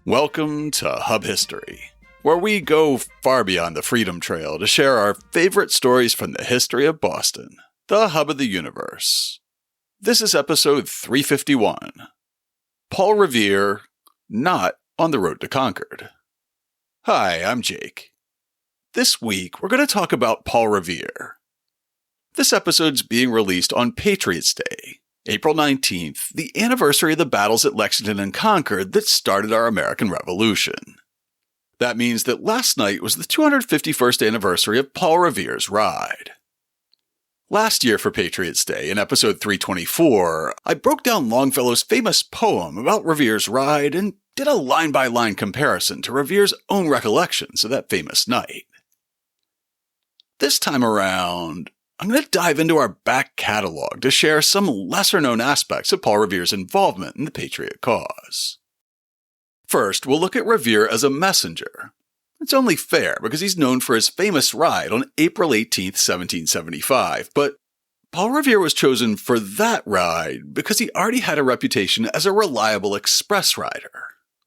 Welcome to Hub History, where we go far beyond the Freedom Trail to share our favorite stories from the history of Boston, the hub of the universe. This is episode 351. Paul Revere, not on the road to Concord. Hi, I'm Jake. This week, we're going to talk about Paul Revere. This episode's being released on Patriots Day, April 19th, the anniversary of the battles at Lexington and Concord that started our American Revolution. That means that last night was the 251st anniversary of Paul Revere's ride. Last year for Patriots Day, in episode 324, I broke down Longfellow's famous poem about Revere's ride and did a line-by-line comparison to Revere's own recollections of that famous night. This time around, I'm going to dive into our back catalog to share some lesser-known aspects of Paul Revere's involvement in the Patriot cause. First, we'll look at Revere as a messenger. It's only fair because he's known for his famous ride on April 18, 1775, but Paul Revere was chosen for that ride because he already had a reputation as a reliable express rider,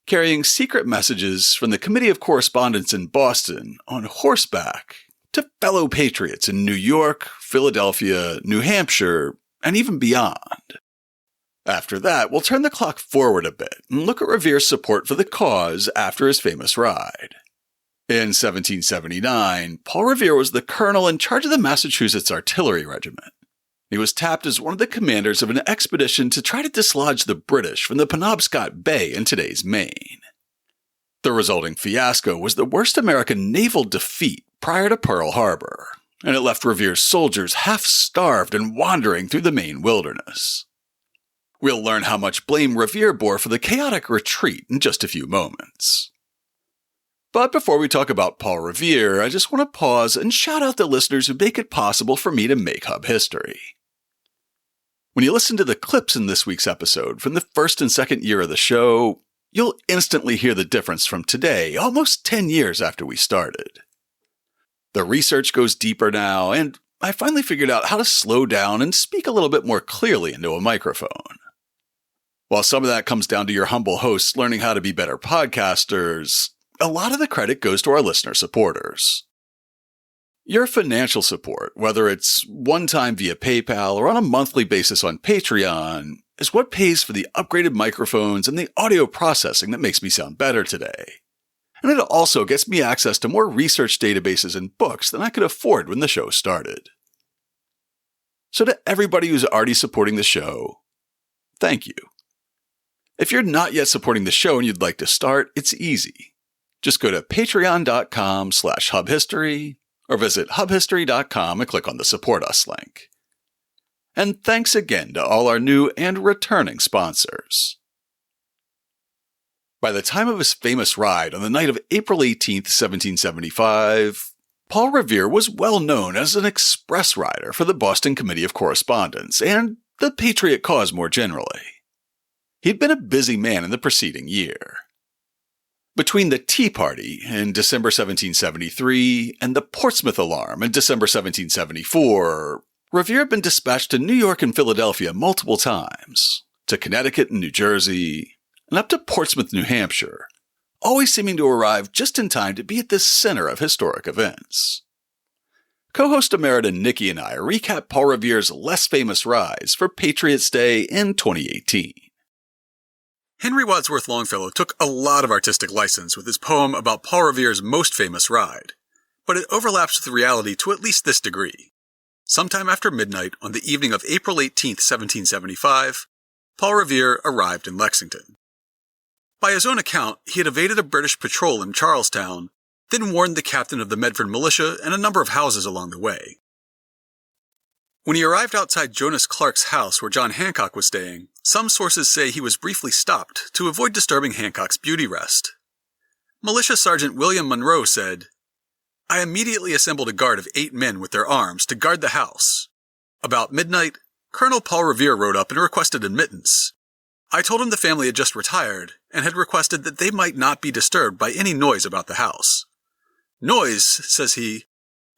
carrying secret messages from the Committee of Correspondence in Boston on horseback to fellow Patriots in New York, Philadelphia, New Hampshire, and even beyond. After that, we'll turn the clock forward a bit and look at Revere's support for the cause after his famous ride. In 1779, Paul Revere was the colonel in charge of the Massachusetts Artillery Regiment. He was tapped as one of the commanders of an expedition to try to dislodge the British from the Penobscot Bay in today's Maine. The resulting fiasco was the worst American naval defeat prior to Pearl Harbor, and it left Revere's soldiers half-starved and wandering through the Maine wilderness. We'll learn how much blame Revere bore for the chaotic retreat in just a few moments. But before we talk about Paul Revere, I just want to pause and shout out the listeners who make it possible for me to make Hub History. When you listen to the clips in this week's episode from the first and second year of the show, you'll instantly hear the difference from today, almost 10 years after we started. The research goes deeper now, and I finally figured out how to slow down and speak a little bit more clearly into a microphone. While some of that comes down to your humble hosts learning how to be better podcasters, a lot of the credit goes to our listener supporters. Your financial support, whether it's one-time via PayPal or on a monthly basis on Patreon, is what pays for the upgraded microphones and the audio processing that makes me sound better today. And it also gets me access to more research databases and books than I could afford when the show started. So to everybody who's already supporting the show, thank you. If you're not yet supporting the show and you'd like to start, it's easy. Just go to patreon.com/hubhistory or visit hubhistory.com and click on the Support Us link. And thanks again to all our new and returning sponsors. By the time of his famous ride on the night of April 18, 1775, Paul Revere was well known as an express rider for the Boston Committee of Correspondence and the Patriot cause more generally. He'd been a busy man in the preceding year. Between the Tea Party in December 1773 and the Portsmouth Alarm in December 1774, Revere had been dispatched to New York and Philadelphia multiple times, to Connecticut and New Jersey, and up to Portsmouth, New Hampshire, always seeming to arrive just in time to be at the center of historic events. Co-host Emerita Nikki and I recap Paul Revere's less famous rides for Patriots Day in 2018. Henry Wadsworth Longfellow took a lot of artistic license with his poem about Paul Revere's most famous ride, but it overlaps with reality to at least this degree. Sometime after midnight on the evening of April 18, 1775, Paul Revere arrived in Lexington. By his own account, he had evaded a British patrol in Charlestown, then warned the captain of the Medford militia and a number of houses along the way. When he arrived outside Jonas Clark's house where John Hancock was staying, some sources say he was briefly stopped to avoid disturbing Hancock's beauty rest. Militia Sergeant William Monroe said, "I immediately assembled a guard of 8 men with their arms to guard the house. About midnight, Colonel Paul Revere rode up and requested admittance. I told him the family had just retired and had requested that they might not be disturbed by any noise about the house. 'Noise,' says he.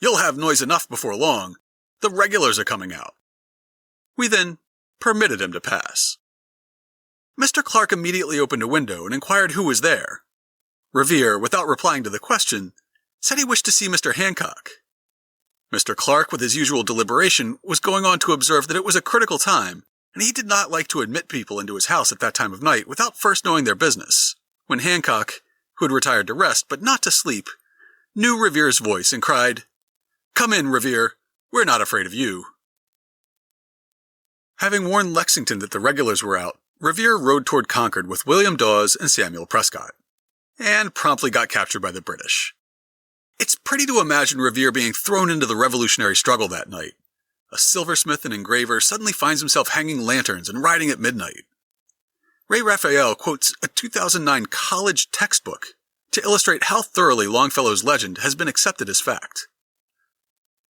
'You'll have noise enough before long. The regulars are coming out.' We then permitted him to pass. Mr. Clark immediately opened a window and inquired who was there, Revere, without replying to the question, said he wished to see Mr. Hancock. Mr. Clark, with his usual deliberation, was going on to observe that it was a critical time, and he did not like to admit people into his house at that time of night without first knowing their business, when Hancock, who had retired to rest but not to sleep, knew Revere's voice and cried, "Come in, Revere. We're not afraid of you." Having warned Lexington that the regulars were out, Revere rode toward Concord with William Dawes and Samuel Prescott, and promptly got captured by the British. It's pretty to imagine Revere being thrown into the revolutionary struggle that night. A silversmith and engraver suddenly finds himself hanging lanterns and riding at midnight. Ray Raphael quotes a 2009 college textbook to illustrate how thoroughly Longfellow's legend has been accepted as fact.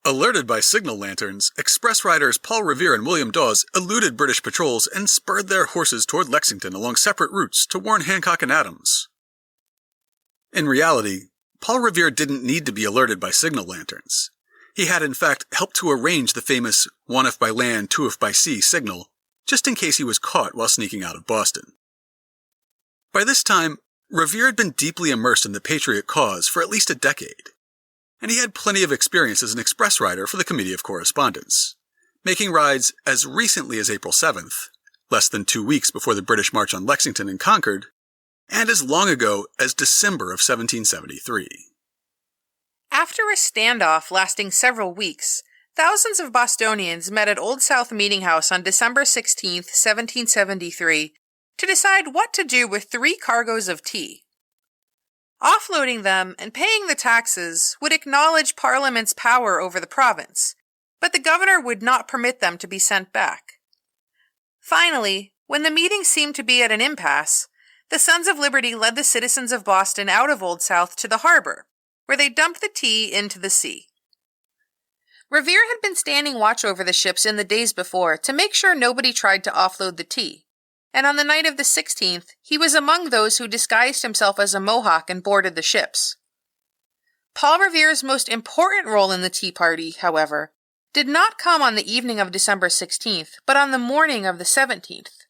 Alerted by signal lanterns, express riders Paul Revere and William Dawes eluded British patrols and spurred their horses toward Lexington along separate routes to warn Hancock and Adams. In reality, Paul Revere didn't need to be alerted by signal lanterns. He had in fact helped to arrange the famous 1 if by land, 2 if by sea signal, just in case he was caught while sneaking out of Boston. By this time, Revere had been deeply immersed in the Patriot cause for at least a decade, and he had plenty of experience as an express rider for the Committee of Correspondence, making rides as recently as April 7th, less than 2 weeks before the British march on Lexington and Concord, and as long ago as December of 1773. After a standoff lasting several weeks, thousands of Bostonians met at Old South Meeting House on December 16, 1773, to decide what to do with 3 cargoes of tea. Offloading them and paying the taxes would acknowledge Parliament's power over the province, but the governor would not permit them to be sent back. Finally, when the meeting seemed to be at an impasse, the Sons of Liberty led the citizens of Boston out of Old South to the harbor, where they dumped the tea into the sea. Revere had been standing watch over the ships in the days before to make sure nobody tried to offload the tea, and on the night of the 16th, he was among those who disguised himself as a Mohawk and boarded the ships. Paul Revere's most important role in the Tea Party, however, did not come on the evening of December 16th, but on the morning of the 17th.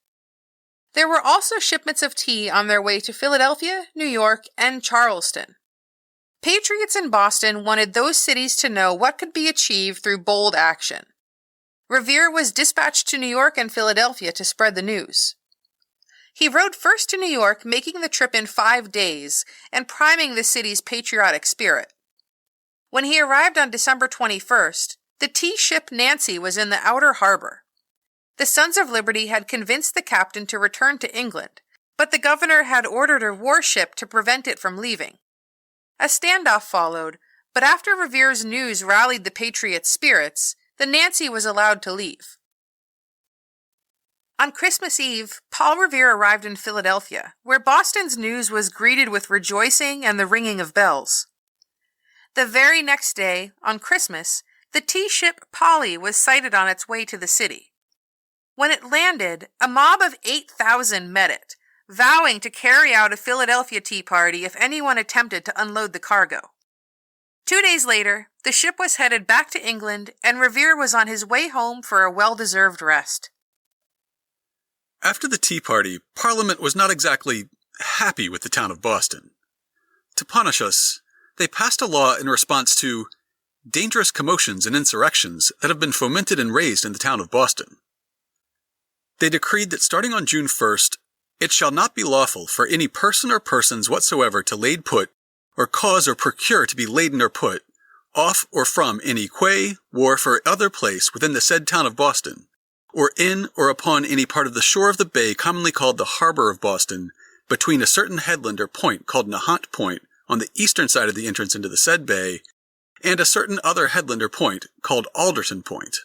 There were also shipments of tea on their way to Philadelphia, New York, and Charleston. Patriots in Boston wanted those cities to know what could be achieved through bold action. Revere was dispatched to New York and Philadelphia to spread the news. He rode first to New York, making the trip in 5 days and priming the city's patriotic spirit. When he arrived on December 21st, the tea ship Nancy was in the outer harbor. The Sons of Liberty had convinced the captain to return to England, but the governor had ordered a warship to prevent it from leaving. A standoff followed, but after Revere's news rallied the Patriots' spirits, the Nancy was allowed to leave. On Christmas Eve, Paul Revere arrived in Philadelphia, where Boston's news was greeted with rejoicing and the ringing of bells. The very next day, on Christmas, the tea ship Polly was sighted on its way to the city. When it landed, a mob of 8,000 met it, vowing to carry out a Philadelphia Tea Party if anyone attempted to unload the cargo. 2 days later, the ship was headed back to England, and Revere was on his way home for a well-deserved rest. After the Tea Party, Parliament was not exactly happy with the town of Boston. To punish us, they passed a law in response to dangerous commotions and insurrections that have been fomented and raised in the town of Boston. They decreed that starting on June 1st, it shall not be lawful for any person or persons whatsoever to lade put, or cause or procure to be laden or put, off or from any quay, wharf, or other place within the said town of Boston, or in or upon any part of the shore of the bay commonly called the harbor of Boston, between a certain headland or point called Nahant Point on the eastern side of the entrance into the said bay, and a certain other headland or point called Alderton Point.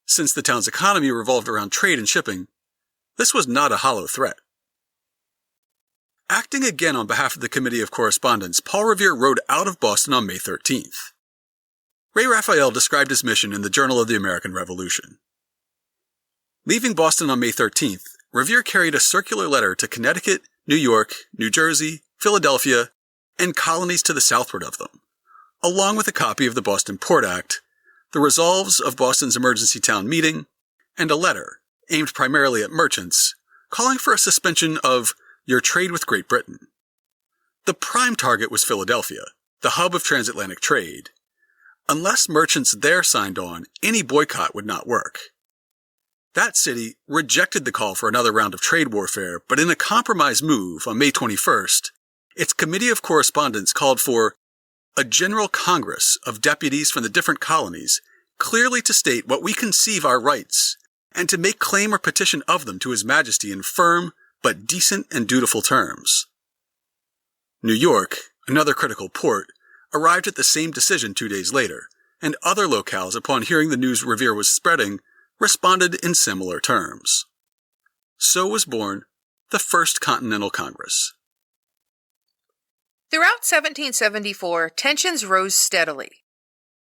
Since the town's economy revolved around trade and shipping, this was not a hollow threat. Acting again on behalf of the Committee of Correspondence, Paul Revere rode out of Boston on May 13th. Ray Raphael described his mission in the Journal of the American Revolution. Leaving Boston on May 13th, Revere carried a circular letter to Connecticut, New York, New Jersey, Philadelphia, and colonies to the southward of them, along with a copy of the Boston Port Act, the resolves of Boston's emergency town meeting, and a letter, aimed primarily at merchants, calling for a suspension of your trade with Great Britain. The prime target was Philadelphia, the hub of transatlantic trade. Unless merchants there signed on, any boycott would not work. That city rejected the call for another round of trade warfare, but in a compromise move on May 21st, its Committee of Correspondence called for a General Congress of deputies from the different colonies, clearly to state what we conceive our rights, and to make claim or petition of them to His Majesty in firm but decent and dutiful terms. New York, another critical port, arrived at the same decision 2 days later, and other locales, upon hearing the news Revere was spreading, responded in similar terms. So was born the First Continental Congress. Throughout 1774, tensions rose steadily.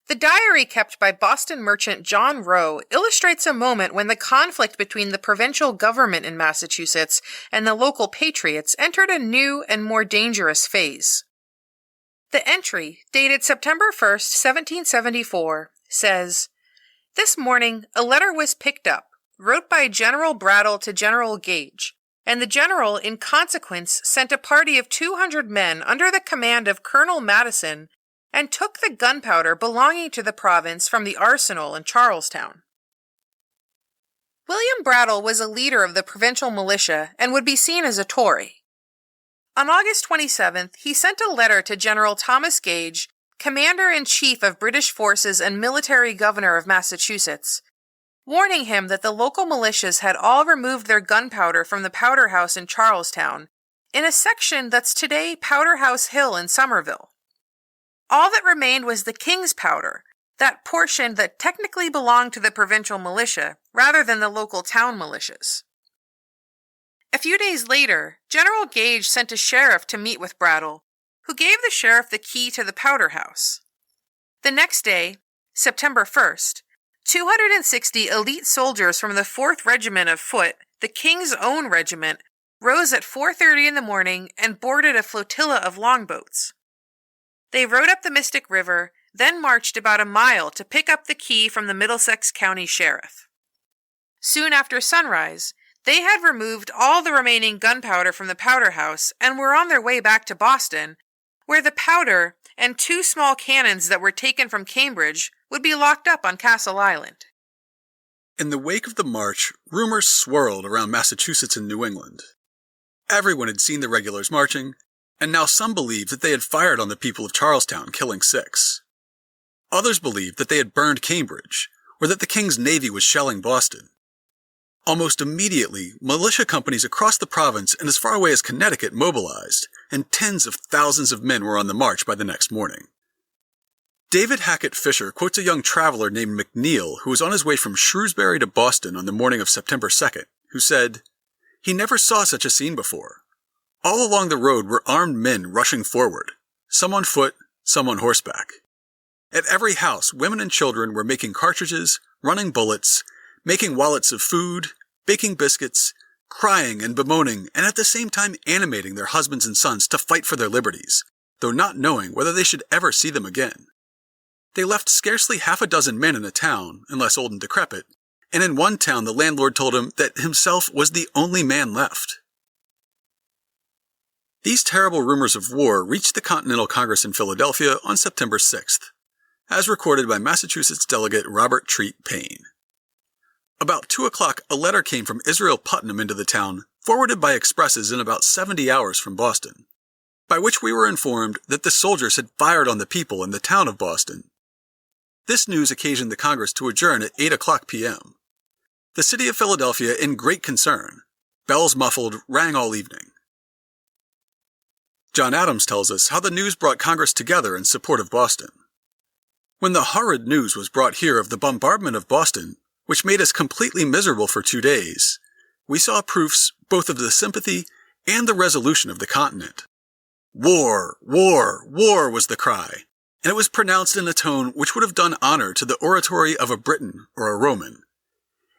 The diary kept by Boston merchant John Roe illustrates a moment when the conflict between the provincial government in Massachusetts and the local Patriots entered a new and more dangerous phase. The entry, dated September 1st, 1774, says, "This morning a letter was picked up, wrote by General Brattle to General Gage, and the general in consequence sent a party of 200 men under the command of Colonel Madison and took the gunpowder belonging to the province from the arsenal in Charlestown." William Brattle was a leader of the provincial militia and would be seen as a Tory. On August 27th, he sent a letter to General Thomas Gage, Commander-in-Chief of British Forces and Military Governor of Massachusetts, warning him that the local militias had all removed their gunpowder from the powder house in Charlestown, in a section that's today Powder House Hill in Somerville. All that remained was the king's powder, that portion that technically belonged to the provincial militia, rather than the local town militias. A few days later, General Gage sent a sheriff to meet with Brattle, who gave the sheriff the key to the powder house. The next day, September 1st, 260 elite soldiers from the 4th Regiment of Foot, the king's own regiment, rose at 4:30 in the morning and boarded a flotilla of longboats. They rode up the Mystic River, then marched about a mile to pick up the key from the Middlesex County Sheriff. Soon after sunrise, they had removed all the remaining gunpowder from the powder house and were on their way back to Boston, where the powder and 2 small cannons that were taken from Cambridge would be locked up on Castle Island. In the wake of the march, rumors swirled around Massachusetts and New England. Everyone had seen the regulars marching, and now some believed that they had fired on the people of Charlestown, killing 6. Others believed that they had burned Cambridge, or that the King's Navy was shelling Boston. Almost immediately, militia companies across the province and as far away as Connecticut mobilized, and tens of thousands of men were on the march by the next morning. David Hackett Fisher quotes a young traveler named McNeil who was on his way from Shrewsbury to Boston on the morning of September 2nd, who said, "He never saw such a scene before. All along the road were armed men rushing forward, some on foot, some on horseback. At every house, women and children were making cartridges, running bullets, making wallets of food, baking biscuits, crying and bemoaning, and at the same time animating their husbands and sons to fight for their liberties, though not knowing whether they should ever see them again. They left scarcely half a dozen men in a town, unless old and decrepit, and in one town the landlord told him that himself was the only man left." These terrible rumors of war reached the Continental Congress in Philadelphia on September 6th, as recorded by Massachusetts delegate Robert Treat Payne. About 2 o'clock, a letter came from Israel Putnam into the town, forwarded by expresses in about 70 hours from Boston, by which we were informed that the soldiers had fired on the people in the town of Boston. This news occasioned the Congress to adjourn at 8 o'clock p.m. The city of Philadelphia in great concern. Bells muffled rang all evening. John Adams tells us how the news brought Congress together in support of Boston. "When the horrid news was brought here of the bombardment of Boston, which made us completely miserable for 2 days, we saw proofs both of the sympathy and the resolution of the continent. War, war, war was the cry, and it was pronounced in a tone which would have done honor to the oratory of a Briton or a Roman.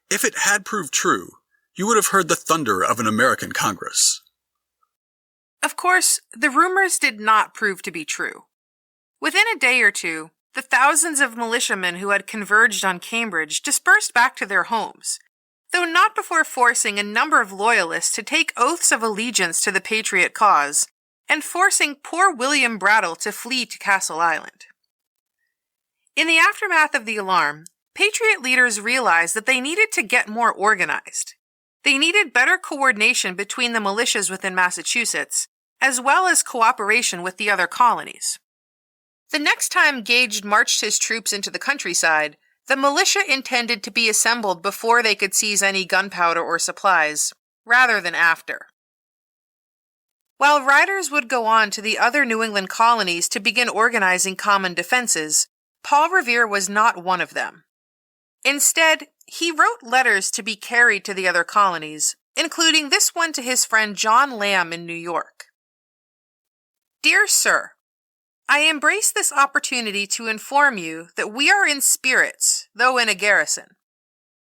If it had proved true, you would have heard the thunder of an American Congress." Of course, the rumors did not prove to be true. Within a day or two, the thousands of militiamen who had converged on Cambridge dispersed back to their homes, though not before forcing a number of loyalists to take oaths of allegiance to the Patriot cause, and forcing poor William Brattle to flee to Castle Island. In the aftermath of the alarm, Patriot leaders realized that they needed to get more organized. They needed better coordination between the militias within Massachusetts, as well as cooperation with the other colonies. The next time Gage marched his troops into the countryside, the militia intended to be assembled before they could seize any gunpowder or supplies, rather than after. While riders would go on to the other New England colonies to begin organizing common defenses, Paul Revere was not one of them. Instead, he wrote letters to be carried to the other colonies, including this one to his friend John Lamb in New York. Dear Sir, I embrace this opportunity to inform you that we are in spirits, though in a garrison.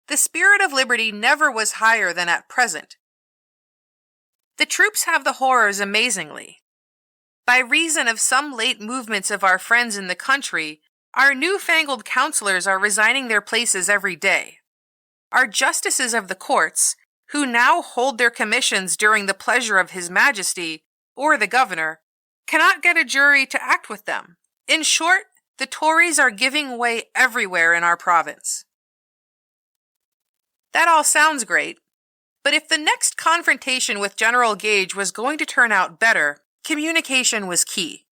The spirit of liberty never was higher than at present. The troops have the horrors amazingly. By reason of some late movements of our friends in the country, our newfangled counselors are resigning their places every day. Our justices of the courts, who now hold their commissions during the pleasure of His Majesty, or the governor, cannot get a jury to act with them. In short, the Tories are giving way everywhere in our province. That all sounds great, but if the next confrontation with General Gage was going to turn out better, communication was key.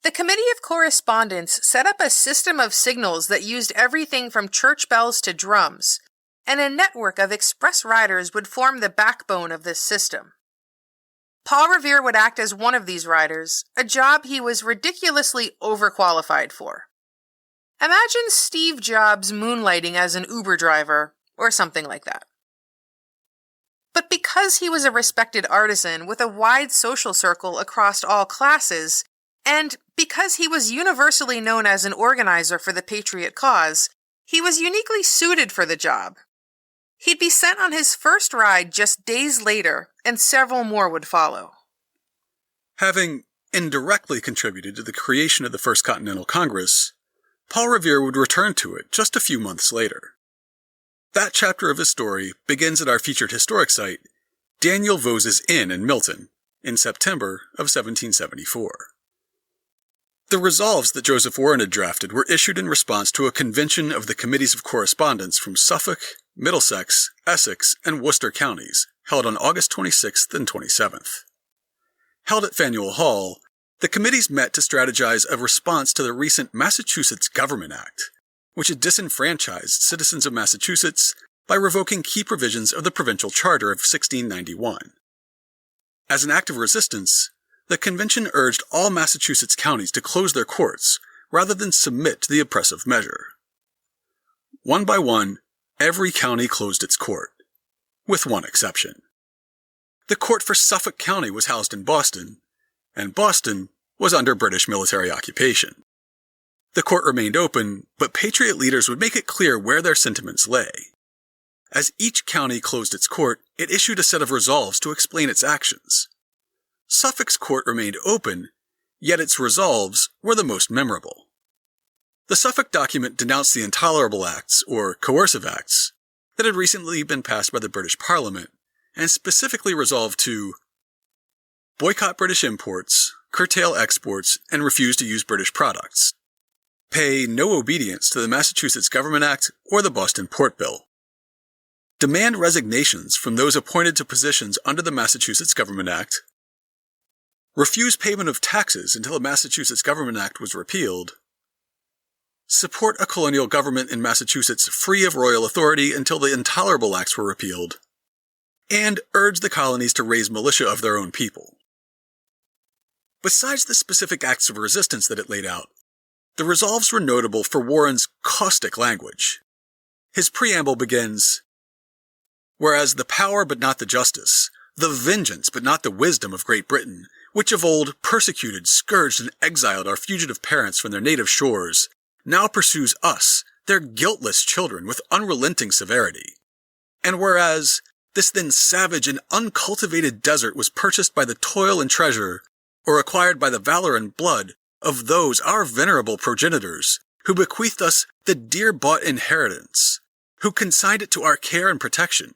The Committee of Correspondence set up a system of signals that used everything from church bells to drums, and a network of express riders would form the backbone of this system. Paul Revere would act as one of these riders, a job he was ridiculously overqualified for. Imagine Steve Jobs moonlighting as an Uber driver, or something like that. But because he was a respected artisan with a wide social circle across all classes, and because he was universally known as an organizer for the Patriot cause, he was uniquely suited for the job. He'd be sent on his first ride just days later, and several more would follow. Having indirectly contributed to the creation of the First Continental Congress, Paul Revere would return to it just a few months later. That chapter of his story begins at our featured historic site, Daniel Vose's Inn in Milton, in September of 1774. The resolves that Joseph Warren had drafted were issued in response to a convention of the Committees of Correspondence from Suffolk, Middlesex, Essex, and Worcester counties, held on August 26th and 27th. Held at Faneuil Hall, the committees met to strategize a response to the recent Massachusetts Government Act, which had disenfranchised citizens of Massachusetts by revoking key provisions of the provincial charter of 1691. As an act of resistance, the convention urged all Massachusetts counties to close their courts rather than submit to the oppressive measure. One by one, every county closed its court, with one exception. The court for Suffolk County was housed in Boston, and Boston was under British military occupation. The court remained open, but Patriot leaders would make it clear where their sentiments lay. As each county closed its court, it issued a set of resolves to explain its actions. Suffolk's court remained open, yet its resolves were the most memorable. The Suffolk document denounced the intolerable acts, or coercive acts, that had recently been passed by the British Parliament, and specifically resolved to boycott British imports, curtail exports, and refuse to use British products, pay no obedience to the Massachusetts Government Act or the Boston Port Bill, demand resignations from those appointed to positions under the Massachusetts Government Act, refuse payment of taxes until the Massachusetts Government Act was repealed, support a colonial government in Massachusetts free of royal authority until the intolerable acts were repealed, and urge the colonies to raise militia of their own people. Besides the specific acts of resistance that it laid out, the resolves were notable for Warren's caustic language. His preamble begins, "Whereas the power but not the justice, the vengeance but not the wisdom of Great Britain, which of old persecuted, scourged, and exiled our fugitive parents from their native shores, now pursues us, their guiltless children, with unrelenting severity. And whereas this then savage and uncultivated desert was purchased by the toil and treasure, or acquired by the valor and blood of those our venerable progenitors, who bequeathed us the dear-bought inheritance, who consigned it to our care and protection,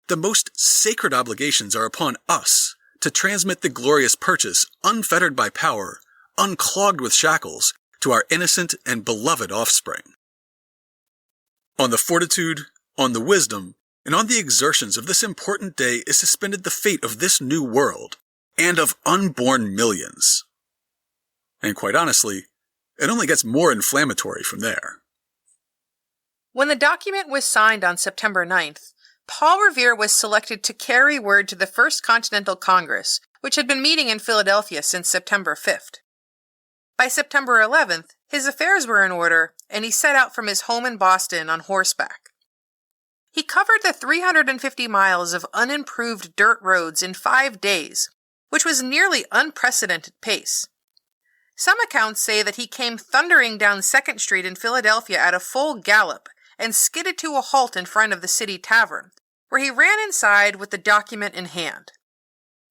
the most sacred obligations are upon us to transmit the glorious purchase unfettered by power, unclogged with shackles, to our innocent and beloved offspring. On the fortitude, on the wisdom, and on the exertions of this important day is suspended the fate of this new world, and of unborn millions. And quite honestly, it only gets more inflammatory from there. When the document was signed on September 9th, Paul Revere was selected to carry word to the First Continental Congress, which had been meeting in Philadelphia since September 5th. By September 11th, his affairs were in order, and he set out from his home in Boston on horseback. He covered the 350 miles of unimproved dirt roads in 5 days, which was nearly unprecedented pace. Some accounts say that he came thundering down 2nd Street in Philadelphia at a full gallop and skidded to a halt in front of the city tavern, where he ran inside with the document in hand.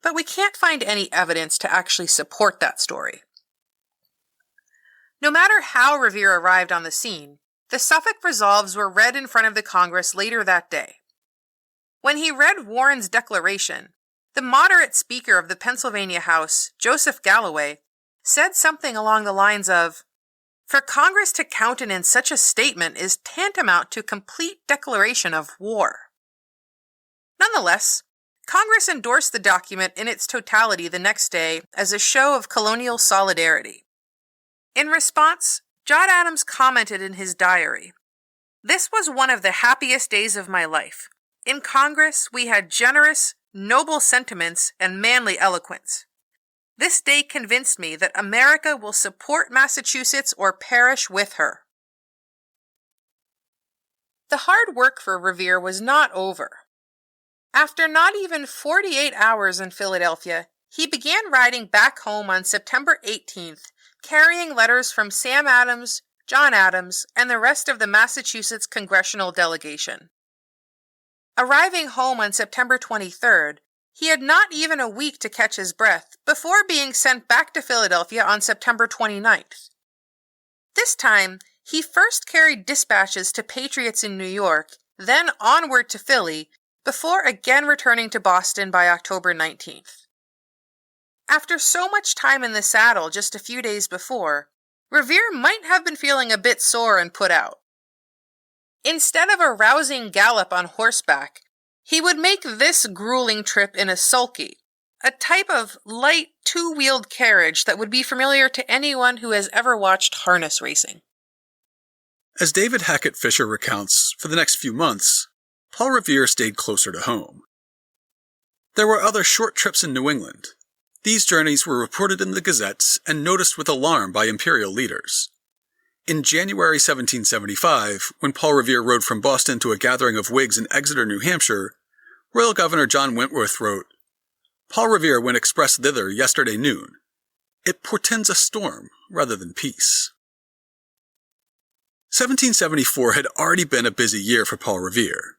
But we can't find any evidence to actually support that story. No matter how Revere arrived on the scene, the Suffolk resolves were read in front of the Congress later that day. When he read Warren's declaration, the moderate Speaker of the Pennsylvania House, Joseph Galloway, said something along the lines of, "For Congress to countenance such a statement is tantamount to complete declaration of war." Nonetheless, Congress endorsed the document in its totality the next day as a show of colonial solidarity. In response, John Adams commented in his diary, "This was one of the happiest days of my life. In Congress, we had generous, noble sentiments and manly eloquence. This day convinced me that America will support Massachusetts or perish with her." The hard work for Revere was not over. After not even 48 hours in Philadelphia, he began riding back home on September 18th, carrying letters from Sam Adams, John Adams, and the rest of the Massachusetts congressional delegation. Arriving home on September 23rd, he had not even a week to catch his breath before being sent back to Philadelphia on September 29th. This time, he first carried dispatches to Patriots in New York, then onward to Philly, before again returning to Boston by October 19th. After so much time in the saddle just a few days before, Revere might have been feeling a bit sore and put out. Instead of a rousing gallop on horseback, he would make this grueling trip in a sulky, a type of light two-wheeled carriage that would be familiar to anyone who has ever watched harness racing. As David Hackett Fisher recounts, for the next few months, Paul Revere stayed closer to home. There were other short trips in New England. These journeys were reported in the gazettes and noticed with alarm by imperial leaders. In January 1775, when Paul Revere rode from Boston to a gathering of Whigs in Exeter, New Hampshire, Royal Governor John Wentworth wrote, "Paul Revere went express thither yesterday noon. It portends a storm rather than peace." 1774 had already been a busy year for Paul Revere.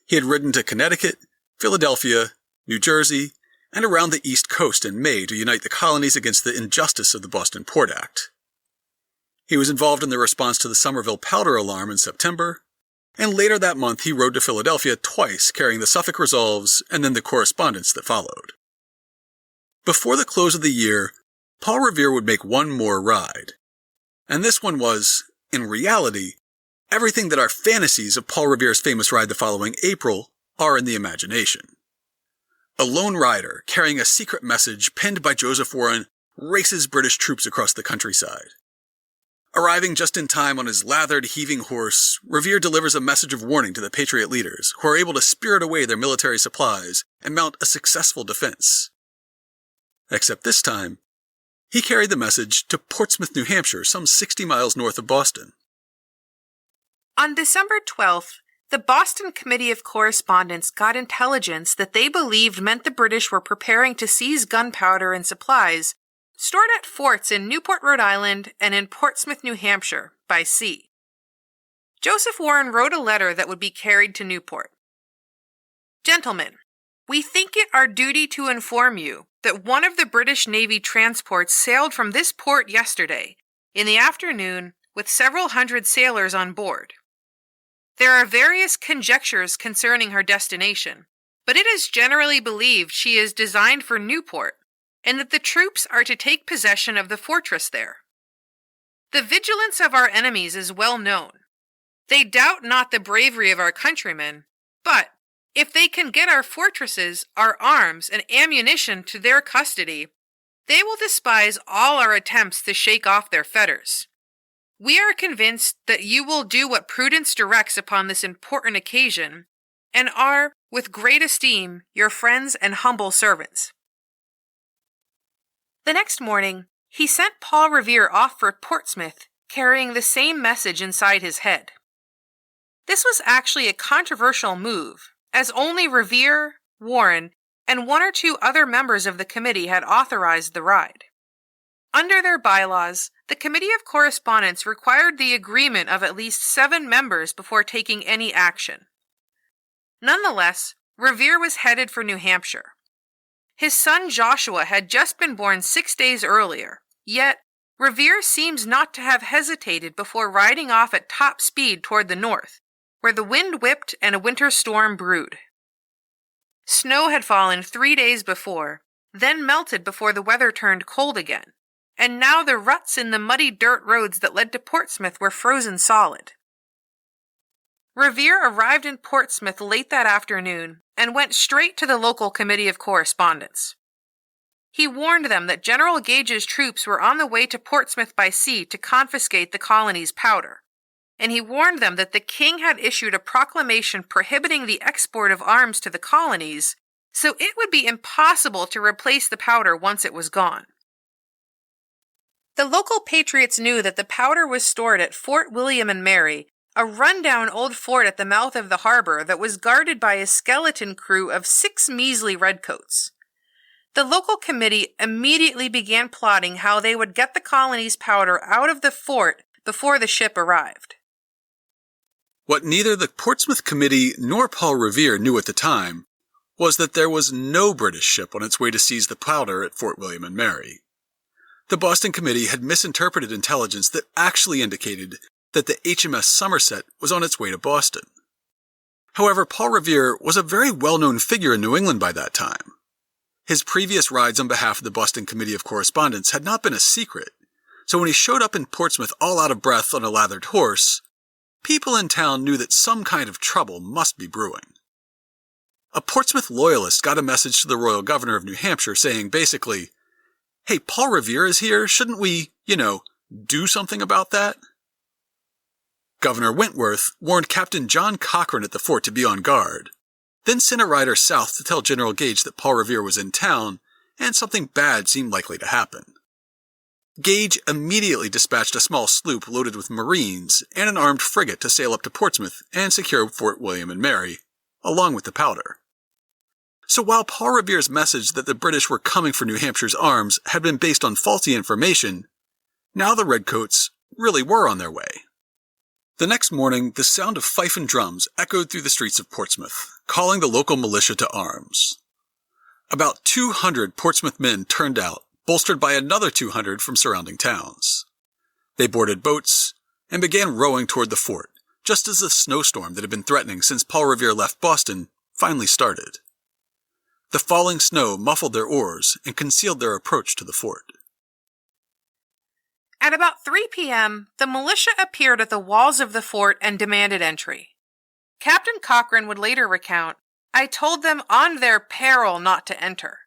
He had ridden to Connecticut, Philadelphia, New Jersey, and around the East Coast in May to unite the colonies against the injustice of the Boston Port Act. He was involved in the response to the Somerville powder alarm in September, and later that month he rode to Philadelphia twice carrying the Suffolk resolves and then the correspondence that followed. Before the close of the year, Paul Revere would make one more ride. And this one was, in reality, everything that our fantasies of Paul Revere's famous ride the following April are in the imagination. A lone rider carrying a secret message penned by Joseph Warren races British troops across the countryside. Arriving just in time on his lathered, heaving horse, Revere delivers a message of warning to the Patriot leaders, who are able to spirit away their military supplies and mount a successful defense. Except this time, he carried the message to Portsmouth, New Hampshire, some 60 miles north of Boston. On December 12th, the Boston Committee of Correspondence got intelligence that they believed meant the British were preparing to seize gunpowder and supplies stored at forts in Newport, Rhode Island, and in Portsmouth, New Hampshire, by sea. Joseph Warren wrote a letter that would be carried to Newport. "Gentlemen, we think it our duty to inform you that one of the British Navy transports sailed from this port yesterday, in the afternoon, with several hundred sailors on board. There are various conjectures concerning her destination, but it is generally believed she is designed for Newport, and that the troops are to take possession of the fortress there. The vigilance of our enemies is well known. They doubt not the bravery of our countrymen, but if they can get our fortresses, our arms, and ammunition to their custody, they will despise all our attempts to shake off their fetters. We are convinced that you will do what prudence directs upon this important occasion, and are, with great esteem, your friends and humble servants. The next morning, he sent Paul Revere off for Portsmouth, carrying the same message inside his head. This was actually a controversial move, as only Revere, Warren, and one or two other members of the committee had authorized the ride. Under their bylaws, the Committee of Correspondence required the agreement of at least 7 members before taking any action. Nonetheless, Revere was headed for New Hampshire. His son Joshua had just been born 6 days earlier, yet Revere seems not to have hesitated before riding off at top speed toward the north, where the wind whipped and a winter storm brewed. Snow had fallen 3 days before, then melted before the weather turned cold again, and now the ruts in the muddy dirt roads that led to Portsmouth were frozen solid. Revere arrived in Portsmouth late that afternoon and went straight to the local Committee of Correspondence. He warned them that General Gage's troops were on the way to Portsmouth by sea to confiscate the colony's powder, and he warned them that the king had issued a proclamation prohibiting the export of arms to the colonies, so it would be impossible to replace the powder once it was gone. The local patriots knew that the powder was stored at Fort William and Mary, a run-down old fort at the mouth of the harbor that was guarded by a skeleton crew of 6 measly redcoats. The local committee immediately began plotting how they would get the colony's powder out of the fort before the ship arrived. What neither the Portsmouth Committee nor Paul Revere knew at the time was that there was no British ship on its way to seize the powder at Fort William and Mary. The Boston Committee had misinterpreted intelligence that actually indicated that the HMS Somerset was on its way to Boston. However, Paul Revere was a very well-known figure in New England by that time. His previous rides on behalf of the Boston Committee of Correspondence had not been a secret, so when he showed up in Portsmouth all out of breath on a lathered horse, people in town knew that some kind of trouble must be brewing. A Portsmouth loyalist got a message to the royal governor of New Hampshire saying basically, "Hey, Paul Revere is here, shouldn't we, do something about that?" Governor Wentworth warned Captain John Cochrane at the fort to be on guard, then sent a rider south to tell General Gage that Paul Revere was in town and something bad seemed likely to happen. Gage immediately dispatched a small sloop loaded with Marines and an armed frigate to sail up to Portsmouth and secure Fort William and Mary, along with the powder. So while Paul Revere's message that the British were coming for New Hampshire's arms had been based on faulty information, now the Redcoats really were on their way. The next morning, the sound of fife and drums echoed through the streets of Portsmouth, calling the local militia to arms. About 200 Portsmouth men turned out, bolstered by another 200 from surrounding towns. They boarded boats and began rowing toward the fort, just as the snowstorm that had been threatening since Paul Revere left Boston finally started. The falling snow muffled their oars and concealed their approach to the fort. At about 3 p.m., the militia appeared at the walls of the fort and demanded entry. Captain Cochrane would later recount, "I told them on their peril not to enter,"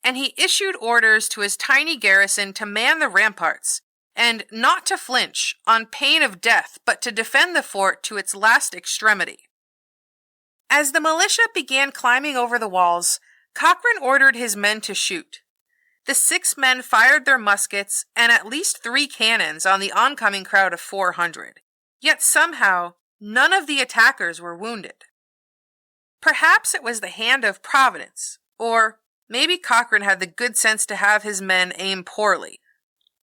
and he issued orders to his tiny garrison to man the ramparts, and not to flinch on pain of death, but to defend the fort to its last extremity. As the militia began climbing over the walls, Cochrane ordered his men to shoot. The 6 men fired their muskets and at least 3 cannons on the oncoming crowd of 400, yet somehow none of the attackers were wounded. Perhaps it was the hand of Providence, or maybe Cochrane had the good sense to have his men aim poorly.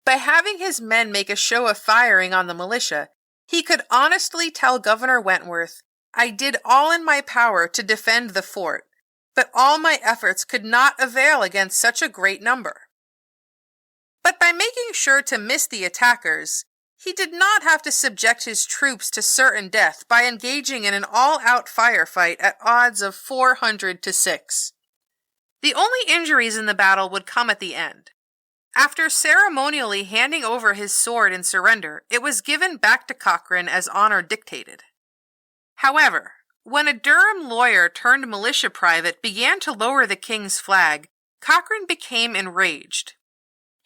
By having his men make a show of firing on the militia, he could honestly tell Governor Wentworth, "I did all in my power to defend the fort, but all my efforts could not avail against such a great number." But by making sure to miss the attackers, he did not have to subject his troops to certain death by engaging in an all-out firefight at odds of 400 to 6. The only injuries in the battle would come at the end. After ceremonially handing over his sword in surrender, it was given back to Cochrane as honor dictated. However, when a Durham lawyer turned militia private began to lower the king's flag, Cochrane became enraged.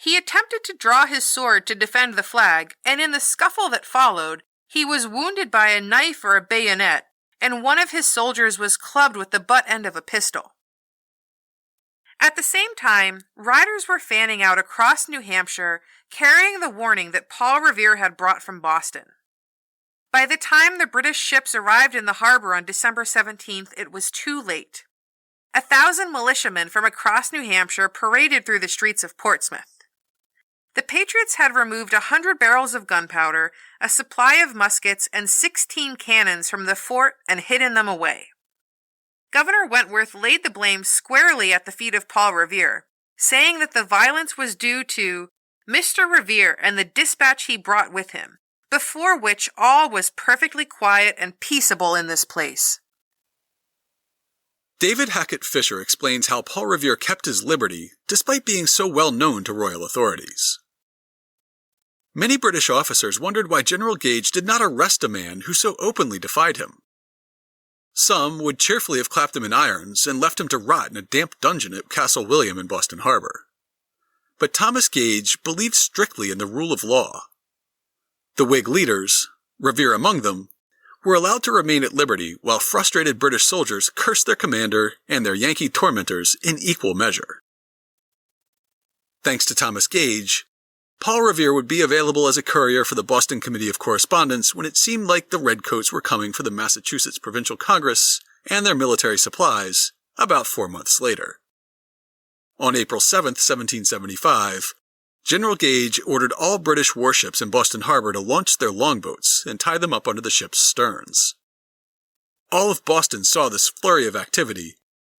He attempted to draw his sword to defend the flag, and in the scuffle that followed, he was wounded by a knife or a bayonet, and one of his soldiers was clubbed with the butt end of a pistol. At the same time, riders were fanning out across New Hampshire, carrying the warning that Paul Revere had brought from Boston. By the time the British ships arrived in the harbor on December 17th, it was too late. 1,000 militiamen from across New Hampshire paraded through the streets of Portsmouth. The Patriots had removed 100 barrels of gunpowder, a supply of muskets, and 16 cannons from the fort and hidden them away. Governor Wentworth laid the blame squarely at the feet of Paul Revere, saying that the violence was due to Mr. Revere and the dispatch he brought with him, before which all was perfectly quiet and peaceable in this place. David Hackett Fisher explains how Paul Revere kept his liberty despite being so well known to royal authorities. Many British officers wondered why General Gage did not arrest a man who so openly defied him. Some would cheerfully have clapped him in irons and left him to rot in a damp dungeon at Castle William in Boston Harbor. But Thomas Gage believed strictly in the rule of law. The Whig leaders, Revere among them, were allowed to remain at liberty while frustrated British soldiers cursed their commander and their Yankee tormentors in equal measure. Thanks to Thomas Gage, Paul Revere would be available as a courier for the Boston Committee of Correspondence when it seemed like the Redcoats were coming for the Massachusetts Provincial Congress and their military supplies about 4 months later. On April 7, 1775, General Gage ordered all British warships in Boston Harbor to launch their longboats and tie them up under the ship's sterns. All of Boston saw this flurry of activity,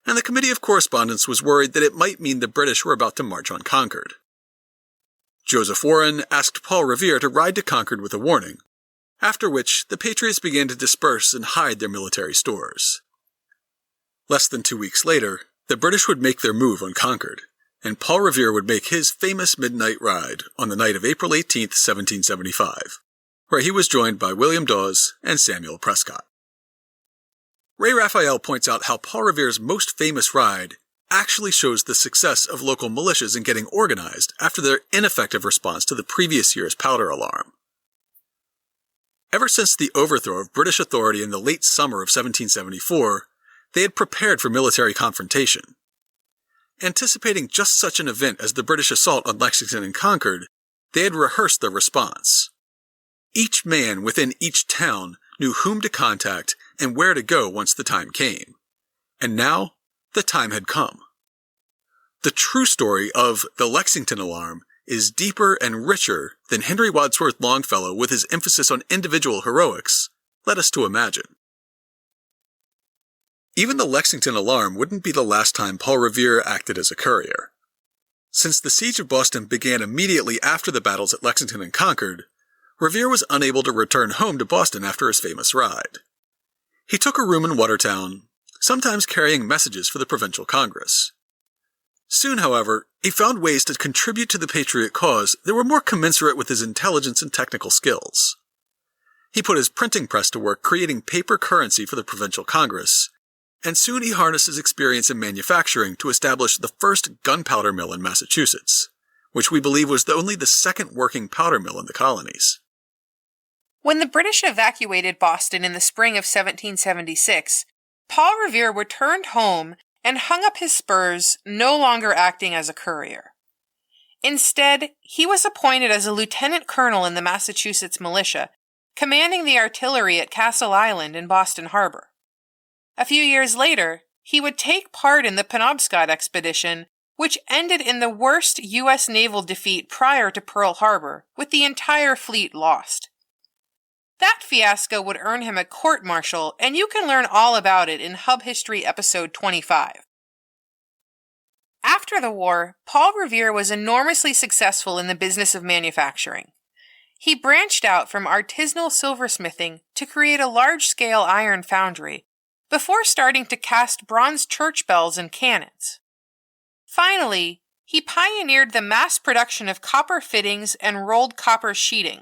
and the Committee of Correspondence was worried that it might mean the British were about to march on Concord. Joseph Warren asked Paul Revere to ride to Concord with a warning, after which the Patriots began to disperse and hide their military stores. Less than 2 weeks later, the British would make their move on Concord, and Paul Revere would make his famous midnight ride on the night of April 18, 1775, where he was joined by William Dawes and Samuel Prescott. Ray Raphael points out how Paul Revere's most famous ride actually shows the success of local militias in getting organized after their ineffective response to the previous year's powder alarm. Ever since the overthrow of British authority in the late summer of 1774, they had prepared for military confrontation. Anticipating just such an event as the British assault on Lexington and Concord, they had rehearsed their response. Each man within each town knew whom to contact and where to go once the time came. And now, the time had come. The true story of the Lexington alarm is deeper and richer than Henry Wadsworth Longfellow, with his emphasis on individual heroics, led us to imagine. Even the Lexington alarm wouldn't be the last time Paul Revere acted as a courier. Since the siege of Boston began immediately after the battles at Lexington and Concord, Revere was unable to return home to Boston after his famous ride. He took a room in Watertown, sometimes carrying messages for the Provincial Congress. Soon, however, he found ways to contribute to the Patriot cause that were more commensurate with his intelligence and technical skills. He put his printing press to work creating paper currency for the Provincial Congress, and soon he harnessed his experience in manufacturing to establish the first gunpowder mill in Massachusetts, which we believe was only the second working powder mill in the colonies. When the British evacuated Boston in the spring of 1776, Paul Revere returned home and hung up his spurs, no longer acting as a courier. Instead, he was appointed as a lieutenant colonel in the Massachusetts militia, commanding the artillery at Castle Island in Boston Harbor. A few years later, he would take part in the Penobscot expedition, which ended in the worst U.S. naval defeat prior to Pearl Harbor, with the entire fleet lost. That fiasco would earn him a court-martial, and you can learn all about it in Hub History episode 25. After the war, Paul Revere was enormously successful in the business of manufacturing. he branched out from artisanal silversmithing to create a large-scale iron foundry, before starting to cast bronze church bells and cannons. Finally, he pioneered the mass production of copper fittings and rolled copper sheeting.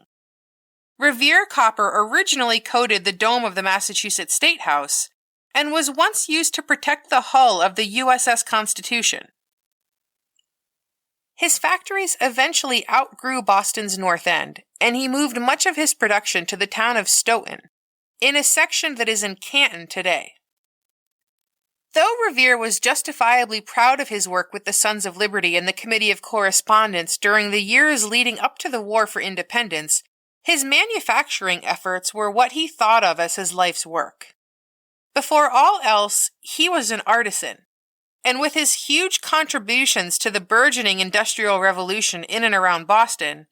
Revere copper originally coated the dome of the Massachusetts State House and was once used to protect the hull of the USS Constitution. His factories eventually outgrew Boston's North End, and he moved much of his production to the town of Stoughton, in a section that is in Canton today. Though Revere was justifiably proud of his work with the Sons of Liberty and the Committee of Correspondence during the years leading up to the War for Independence, his manufacturing efforts were what he thought of as his life's work. Before all else, he was an artisan, and with his huge contributions to the burgeoning Industrial Revolution in and around Boston,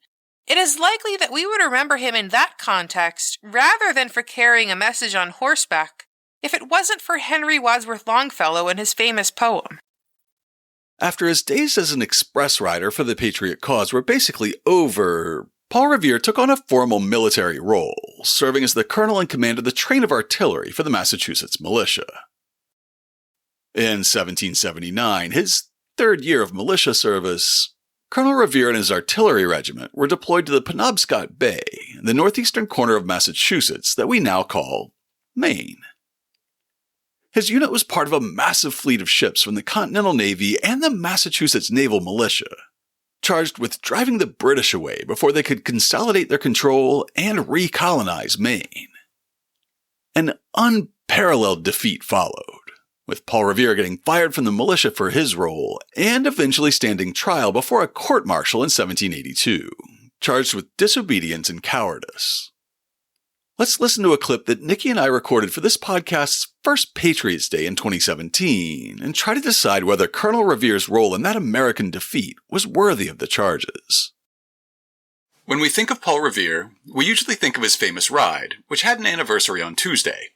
it is likely that we would remember him in that context rather than for carrying a message on horseback if it wasn't for Henry Wadsworth Longfellow and his famous poem. After his days as an express rider for the Patriot cause were basically over, Paul Revere took on a formal military role, serving as the colonel in command of the train of artillery for the Massachusetts militia. In 1779, his third year of militia service, Colonel Revere and his artillery regiment were deployed to the Penobscot Bay, the northeastern corner of Massachusetts that we now call Maine. His unit was part of a massive fleet of ships from the Continental Navy and the Massachusetts Naval Militia, charged with driving the British away before they could consolidate their control and recolonize Maine. An unparalleled defeat followed, with Paul Revere getting fired from the militia for his role and eventually standing trial before a court-martial in 1782, charged with disobedience and cowardice. Let's listen to a clip that Nikki and I recorded for this podcast's first Patriots Day in 2017 and try to decide whether Colonel Revere's role in that American defeat was worthy of the charges. When we think of Paul Revere, we usually think of his famous ride, which had an anniversary on Tuesday.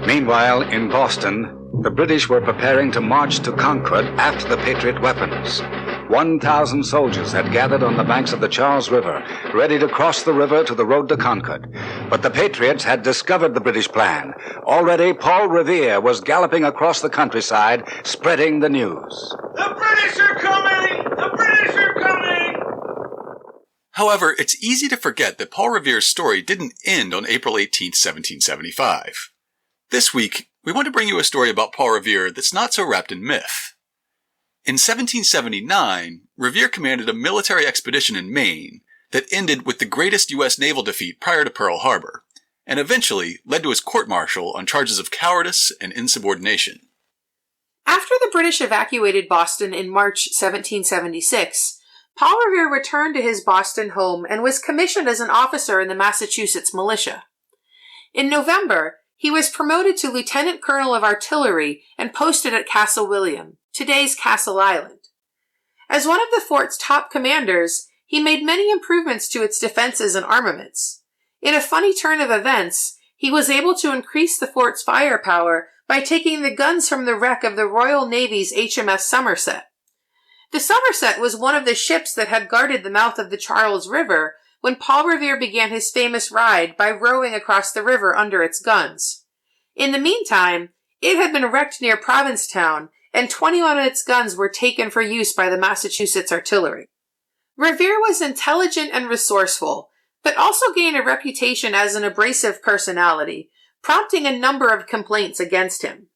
Meanwhile, in Boston, the British were preparing to march to Concord after the Patriot weapons. 1,000 soldiers had gathered on the banks of the Charles River, ready to cross the river to the road to Concord. But the Patriots had discovered the British plan. Already, Paul Revere was galloping across the countryside, spreading the news. The British are coming! The British are coming! However, it's easy to forget that Paul Revere's story didn't end on April 18, 1775. This week, we want to bring you a story about Paul Revere that's not so wrapped in myth. In 1779, Revere commanded a military expedition in Maine that ended with the greatest U.S. naval defeat prior to Pearl Harbor, and eventually led to his court-martial on charges of cowardice and insubordination. After the British evacuated Boston in March 1776, Paul Revere returned to his Boston home and was commissioned as an officer in the Massachusetts militia. In November, he was promoted to Lieutenant Colonel of Artillery and posted at Castle William, today's Castle Island. As one of the fort's top commanders, he made many improvements to its defenses and armaments. In a funny turn of events, he was able to increase the fort's firepower by taking the guns from the wreck of the Royal Navy's HMS Somerset. The Somerset was one of the ships that had guarded the mouth of the Charles River when Paul Revere began his famous ride by rowing across the river under its guns. In the meantime, it had been wrecked near Provincetown, and 21 of its guns were taken for use by the Massachusetts artillery. Revere was intelligent and resourceful, but also gained a reputation as an abrasive personality, prompting a number of complaints against him.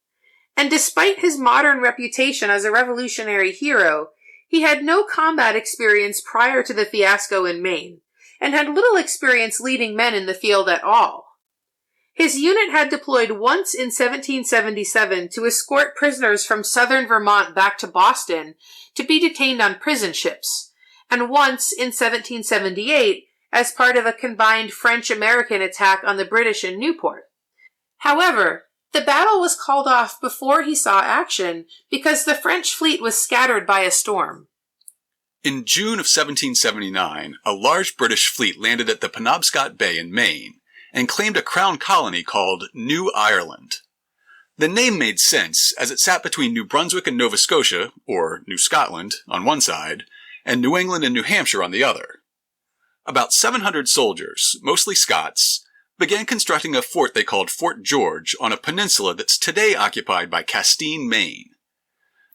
And despite his modern reputation as a revolutionary hero, he had no combat experience prior to the fiasco in Maine, and had little experience leading men in the field at all. His unit had deployed once in 1777 to escort prisoners from southern Vermont back to Boston to be detained on prison ships, and once in 1778 as part of a combined French-American attack on the British in Newport. However, the battle was called off before he saw action because the French fleet was scattered by a storm. In June of 1779, a large British fleet landed at the Penobscot Bay in Maine and claimed a crown colony called New Ireland. The name made sense as it sat between New Brunswick and Nova Scotia, or New Scotland, on one side, and New England and New Hampshire on the other. About 700 soldiers, mostly Scots, began constructing a fort they called Fort George on a peninsula that's today occupied by Castine, Maine.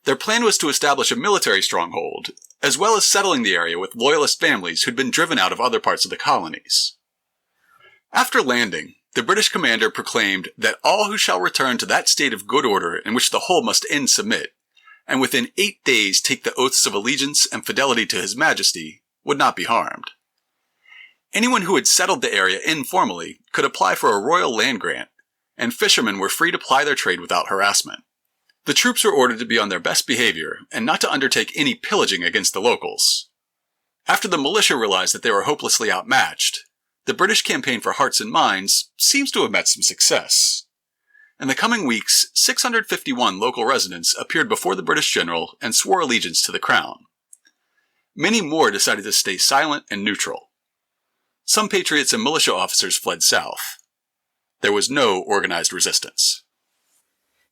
Their plan was to establish a military stronghold, as well as settling the area with loyalist families who'd been driven out of other parts of the colonies. After landing, the British commander proclaimed that all who shall return to that state of good order in which the whole must end submit, and within 8 days take the oaths of allegiance and fidelity to His Majesty, would not be harmed. Anyone who had settled the area informally could apply for a royal land grant, and fishermen were free to ply their trade without harassment. The troops were ordered to be on their best behavior and not to undertake any pillaging against the locals. After the militia realized that they were hopelessly outmatched, the British campaign for hearts and minds seems to have met some success. In the coming weeks, 651 local residents appeared before the British general and swore allegiance to the crown. Many more decided to stay silent and neutral. Some patriots and militia officers fled south. There was no organized resistance.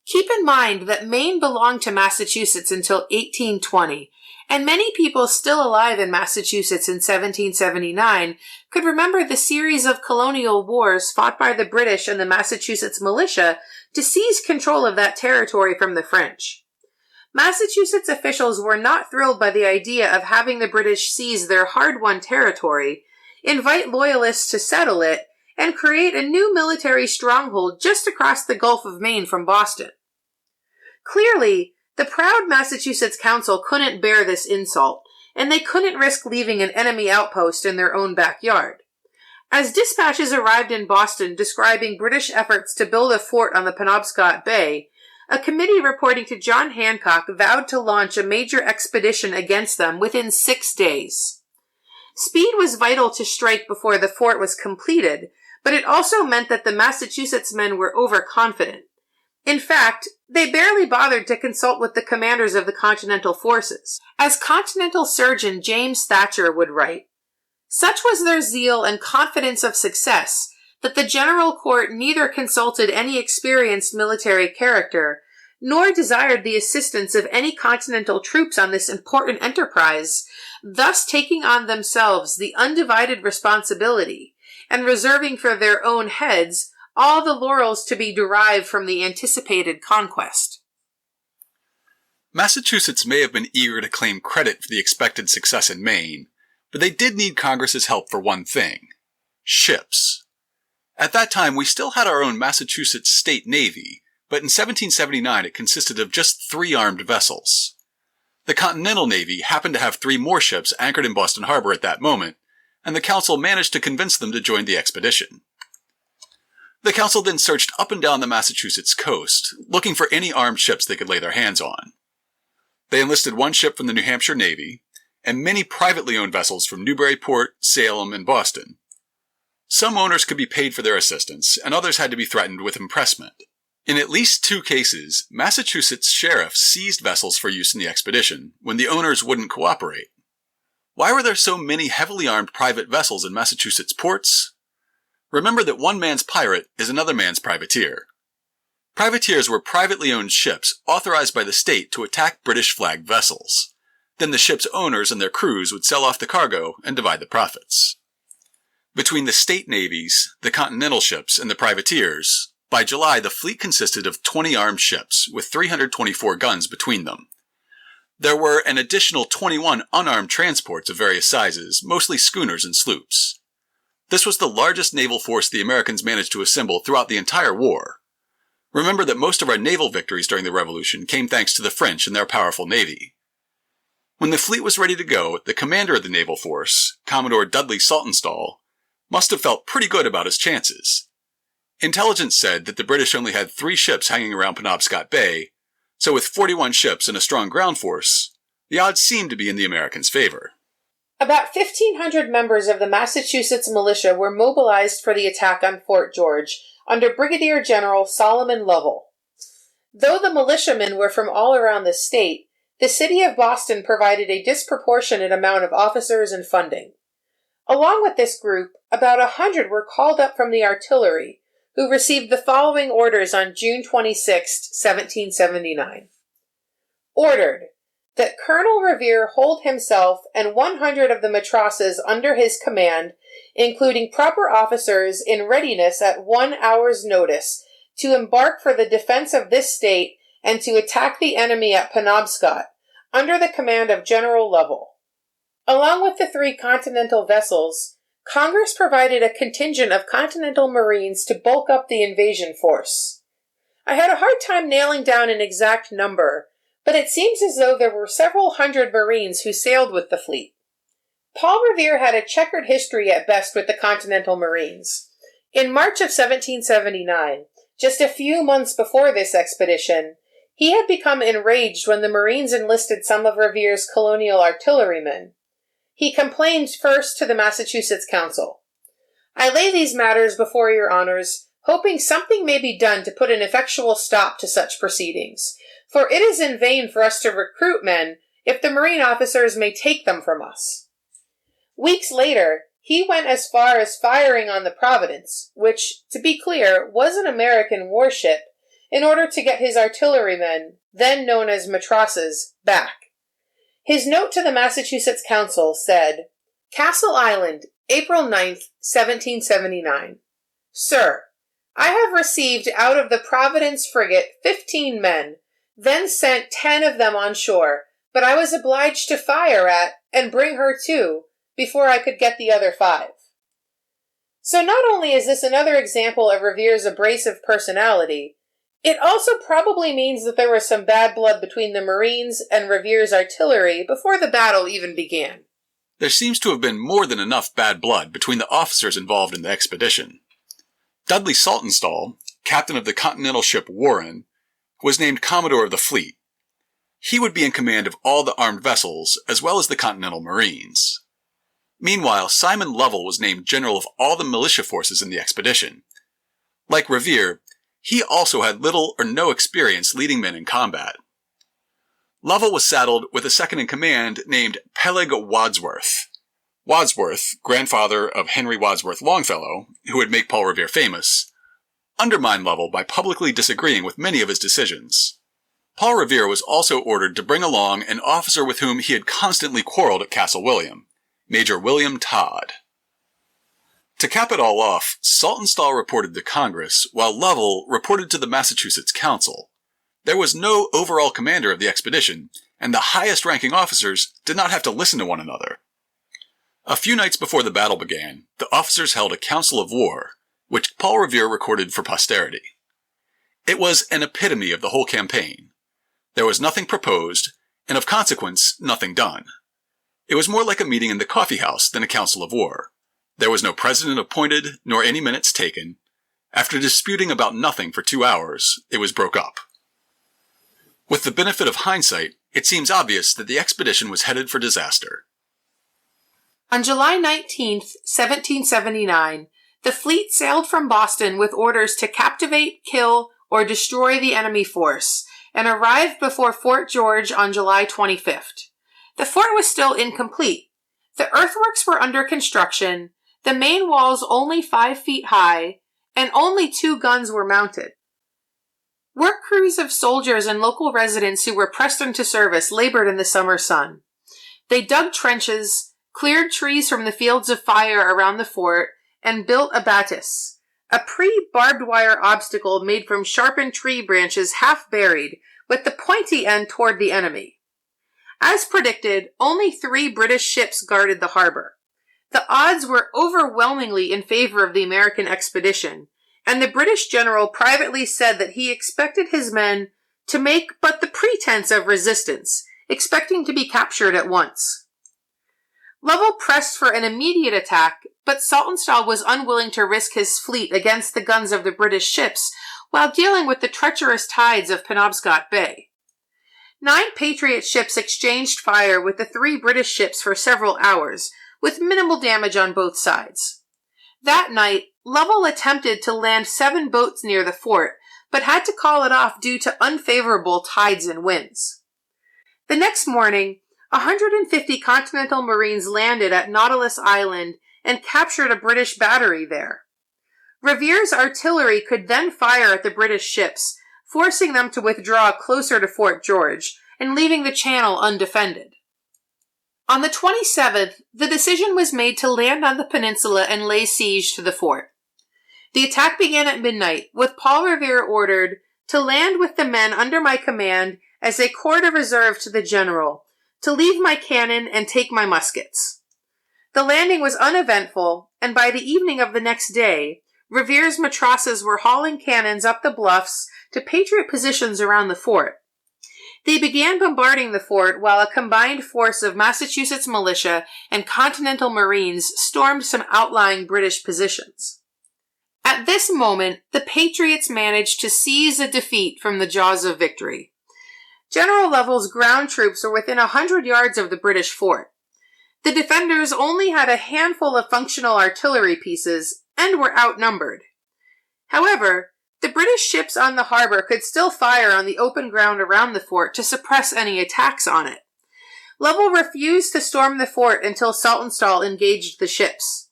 Keep in mind that Maine belonged to Massachusetts until 1820, and many people still alive in Massachusetts in 1779 could remember the series of colonial wars fought by the British and the Massachusetts militia to seize control of that territory from the French. Massachusetts officials were not thrilled by the idea of having the British seize their hard-won territory, invite loyalists to settle it, and create a new military stronghold just across the Gulf of Maine from Boston. Clearly, the proud Massachusetts Council couldn't bear this insult, and they couldn't risk leaving an enemy outpost in their own backyard. As dispatches arrived in Boston describing British efforts to build a fort on the Penobscot Bay, a committee reporting to John Hancock vowed to launch a major expedition against them within 6 days. Speed was vital to strike before the fort was completed, but it also meant that the Massachusetts men were overconfident. In fact, they barely bothered to consult with the commanders of the Continental forces. As Continental Surgeon James Thatcher would write, "Such was their zeal and confidence of success that the General Court neither consulted any experienced military character, nor desired the assistance of any Continental troops on this important enterprise, thus taking on themselves the undivided responsibility, and reserving for their own heads all the laurels to be derived from the anticipated conquest." Massachusetts may have been eager to claim credit for the expected success in Maine, but they did need Congress's help for one thing: ships. At that time, we still had our own Massachusetts State Navy, but in 1779 it consisted of just 3 armed vessels. The Continental Navy happened to have 3 more ships anchored in Boston Harbor at that moment, and the Council managed to convince them to join the expedition. The Council then searched up and down the Massachusetts coast, looking for any armed ships they could lay their hands on. They enlisted 1 ship from the New Hampshire Navy, and many privately owned vessels from Newburyport, Salem, and Boston. Some owners could be paid for their assistance, and others had to be threatened with impressment. In at least 2 cases, Massachusetts sheriffs seized vessels for use in the expedition when the owners wouldn't cooperate. Why were there so many heavily armed private vessels in Massachusetts ports? Remember that one man's pirate is another man's privateer. Privateers were privately owned ships authorized by the state to attack British-flagged vessels. Then the ship's owners and their crews would sell off the cargo and divide the profits. Between the state navies, the continental ships, and the privateers, by July the fleet consisted of 20 armed ships with 324 guns between them. There were an additional 21 unarmed transports of various sizes, mostly schooners and sloops. This was the largest naval force the Americans managed to assemble throughout the entire war. Remember that most of our naval victories during the Revolution came thanks to the French and their powerful navy. When the fleet was ready to go, the commander of the naval force, Commodore Dudley Saltonstall, must have felt pretty good about his chances. Intelligence said that the British only had 3 ships hanging around Penobscot Bay, so with 41 ships and a strong ground force, the odds seemed to be in the Americans' favor. About 1,500 members of the Massachusetts militia were mobilized for the attack on Fort George under Brigadier General Solomon Lovell. Though the militiamen were from all around the state, the city of Boston provided a disproportionate amount of officers and funding. Along with this group, about 100 were called up from the artillery, who received the following orders on June 26, 1779. Ordered, that Colonel Revere hold himself and 100 of the matrosses under his command, including proper officers, in readiness at 1 hour's notice to embark for the defense of this state and to attack the enemy at Penobscot, under the command of General Lovell. Along with the 3 Continental vessels, Congress provided a contingent of Continental Marines to bulk up the invasion force. I had a hard time nailing down an exact number, but it seems as though there were several hundred Marines who sailed with the fleet. Paul Revere had a checkered history at best with the Continental Marines. In March of 1779, just a few months before this expedition, he had become enraged when the Marines enlisted some of Revere's colonial artillerymen. He complained first to the Massachusetts Council. "I lay these matters before your honors, hoping something may be done to put an effectual stop to such proceedings, for it is in vain for us to recruit men if the Marine officers may take them from us." Weeks later, he went as far as firing on the Providence, which, to be clear, was an American warship, in order to get his artillerymen, then known as matrosses, back. His note to the Massachusetts Council said, "Castle Island, April 9th, 1779. Sir, I have received out of the Providence frigate 15 men, then sent 10 of them on shore, but I was obliged to fire at, and bring her to, before I could get the other 5. So not only is this another example of Revere's abrasive personality, it also probably means that there was some bad blood between the Marines and Revere's artillery before the battle even began. There seems to have been more than enough bad blood between the officers involved in the expedition. Dudley Saltonstall, captain of the Continental ship Warren, was named Commodore of the fleet. He would be in command of all the armed vessels, as well as the Continental Marines. Meanwhile, Simon Lovell was named general of all the militia forces in the expedition. Like Revere, he also had little or no experience leading men in combat. Lovell was saddled with a second-in-command named Peleg Wadsworth. Wadsworth, grandfather of Henry Wadsworth Longfellow, who would make Paul Revere famous, undermined Lovell by publicly disagreeing with many of his decisions. Paul Revere was also ordered to bring along an officer with whom he had constantly quarreled at Castle William, Major William Todd. To cap it all off, Saltonstall reported to Congress, while Lovell reported to the Massachusetts Council. There was no overall commander of the expedition, and the highest-ranking officers did not have to listen to one another. A few nights before the battle began, the officers held a council of war, which Paul Revere recorded for posterity. It was an epitome of the whole campaign. There was nothing proposed, and of consequence, nothing done. It was more like a meeting in the coffee house than a council of war. There was no president appointed, nor any minutes taken. After disputing about nothing for 2 hours, it was broke up. With the benefit of hindsight, it seems obvious that the expedition was headed for disaster. On July 19th, 1779, the fleet sailed from Boston with orders to captivate, kill, or destroy the enemy force, and arrived before Fort George on July 25th. The fort was still incomplete. The earthworks were under construction, the main walls only 5 feet high, and only 2 guns were mounted. Work crews of soldiers and local residents who were pressed into service labored in the summer sun. They dug trenches, cleared trees from the fields of fire around the fort, and built a battis, a pre-barbed wire obstacle made from sharpened tree branches half buried, with the pointy end toward the enemy. As predicted, only 3 British ships guarded the harbor. The odds were overwhelmingly in favor of the American expedition, and the British general privately said that he expected his men to make but the pretense of resistance, expecting to be captured at once. Lovell pressed for an immediate attack, but Saltonstall was unwilling to risk his fleet against the guns of the British ships while dealing with the treacherous tides of Penobscot Bay. 9 Patriot ships exchanged fire with the 3 British ships for several hours, with minimal damage on both sides. That night, Lovell attempted to land 7 boats near the fort, but had to call it off due to unfavorable tides and winds. The next morning, 150 Continental Marines landed at Nautilus Island and captured a British battery there. Revere's artillery could then fire at the British ships, forcing them to withdraw closer to Fort George, and leaving the channel undefended. On the 27th, the decision was made to land on the peninsula and lay siege to the fort. The attack began at midnight, with Paul Revere ordered to land with the men under my command as a corps de reserve to the general, to leave my cannon and take my muskets. The landing was uneventful, and by the evening of the next day, Revere's matrosses were hauling cannons up the bluffs to Patriot positions around the fort. They began bombarding the fort while a combined force of Massachusetts militia and Continental Marines stormed some outlying British positions. At this moment, the Patriots managed to seize a defeat from the jaws of victory. General Lovell's ground troops were within 100 yards of the British fort. The defenders only had a handful of functional artillery pieces and were outnumbered. However, the British ships on the harbor could still fire on the open ground around the fort to suppress any attacks on it. Lovell refused to storm the fort until Saltonstall engaged the ships.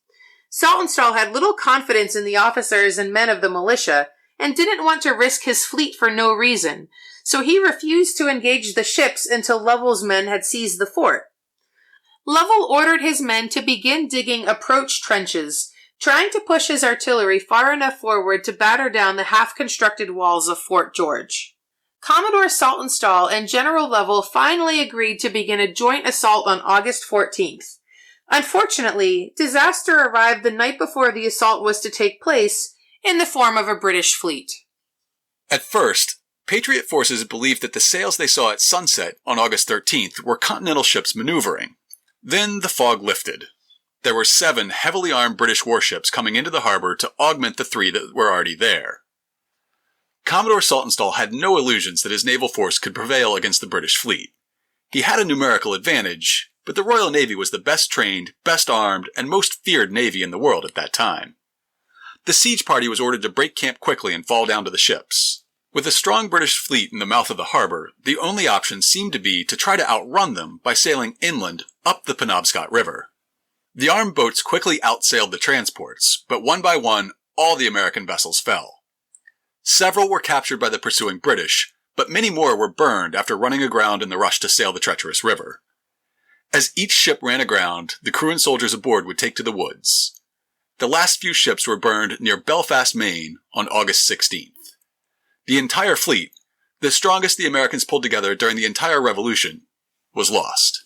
Saltonstall had little confidence in the officers and men of the militia and didn't want to risk his fleet for no reason, so he refused to engage the ships until Lovell's men had seized the fort. Lovell ordered his men to begin digging approach trenches, trying to push his artillery far enough forward to batter down the half-constructed walls of Fort George. Commodore Saltonstall and General Lovell finally agreed to begin a joint assault on August 14th. Unfortunately, disaster arrived the night before the assault was to take place in the form of a British fleet. At first, Patriot forces believed that the sails they saw at sunset on August 13th were Continental ships maneuvering. Then the fog lifted. There were 7 heavily armed British warships coming into the harbor to augment the 3 that were already there. Commodore Saltonstall had no illusions that his naval force could prevail against the British fleet. He had a numerical advantage, but the Royal Navy was the best trained, best armed, and most feared navy in the world at that time. The siege party was ordered to break camp quickly and fall down to the ships. With a strong British fleet in the mouth of the harbor, the only option seemed to be to try to outrun them by sailing inland up the Penobscot River. The armed boats quickly outsailed the transports, but one by one, all the American vessels fell. Several were captured by the pursuing British, but many more were burned after running aground in the rush to sail the treacherous river. As each ship ran aground, the crew and soldiers aboard would take to the woods. The last few ships were burned near Belfast, Maine, on August 16th. The entire fleet, the strongest the Americans pulled together during the entire Revolution, was lost.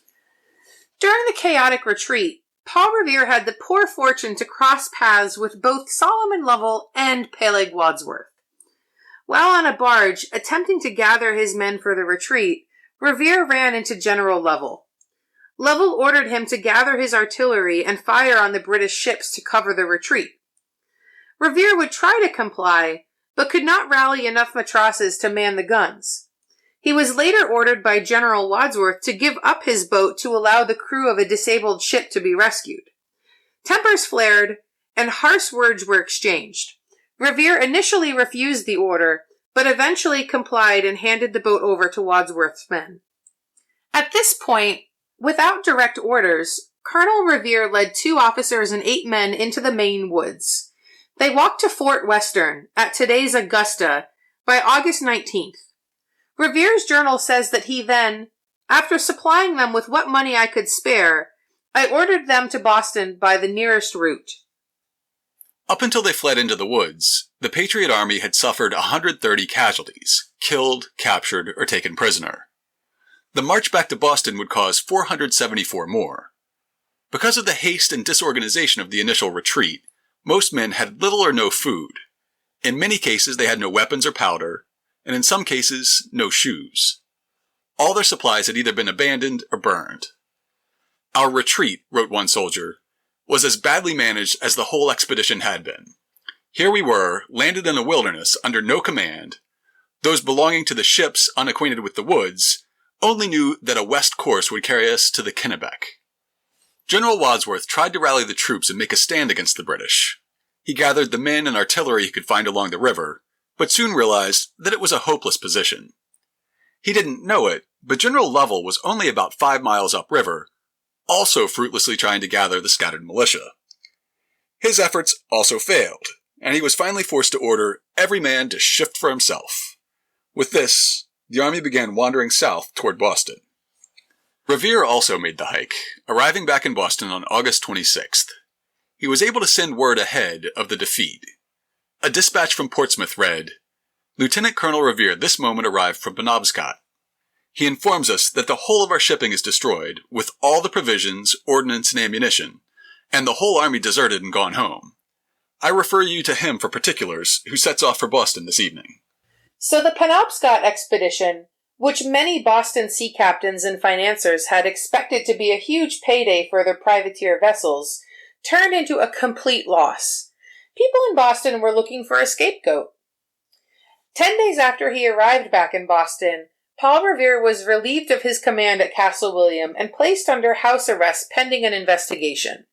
During the chaotic retreat, Paul Revere had the poor fortune to cross paths with both Solomon Lovell and Peleg Wadsworth. While on a barge, attempting to gather his men for the retreat, Revere ran into General Lovell. Lovell ordered him to gather his artillery and fire on the British ships to cover the retreat. Revere would try to comply, but could not rally enough matrosses to man the guns. He was later ordered by General Wadsworth to give up his boat to allow the crew of a disabled ship to be rescued. Tempers flared, and harsh words were exchanged. Revere initially refused the order, but eventually complied and handed the boat over to Wadsworth's men. At this point, without direct orders, Colonel Revere led 2 officers and 8 men into the Maine woods. They walked to Fort Western, at today's Augusta, by August 19th. Revere's journal says that he then, after supplying them with what money I could spare, I ordered them to Boston by the nearest route. Up until they fled into the woods, the Patriot Army had suffered 130 casualties, killed, captured, or taken prisoner. The march back to Boston would cause 474 more. Because of the haste and disorganization of the initial retreat, most men had little or no food. In many cases, they had no weapons or powder, and in some cases, no shoes. All their supplies had either been abandoned or burned. Our retreat, wrote one soldier, was as badly managed as the whole expedition had been. Here we were, landed in a wilderness under no command. Those belonging to the ships, unacquainted with the woods, only knew that a west course would carry us to the Kennebec. General Wadsworth tried to rally the troops and make a stand against the British. He gathered the men and artillery he could find along the river, but soon realized that it was a hopeless position. He didn't know it, but General Lovell was only about 5 miles upriver, also fruitlessly trying to gather the scattered militia. His efforts also failed, and he was finally forced to order every man to shift for himself. With this, the army began wandering south toward Boston. Revere also made the hike, arriving back in Boston on August 26th. He was able to send word ahead of the defeat. A dispatch from Portsmouth read, "Lieutenant Colonel Revere this moment arrived from Penobscot. He informs us that the whole of our shipping is destroyed, with all the provisions, ordnance, and ammunition, and the whole army deserted and gone home. I refer you to him for particulars, who sets off for Boston this evening." So the Penobscot expedition, which many Boston sea captains and financiers had expected to be a huge payday for their privateer vessels, turned into a complete loss. People in Boston were looking for a scapegoat. 10 days after he arrived back in Boston, Paul Revere was relieved of his command at Castle William and placed under house arrest pending an investigation.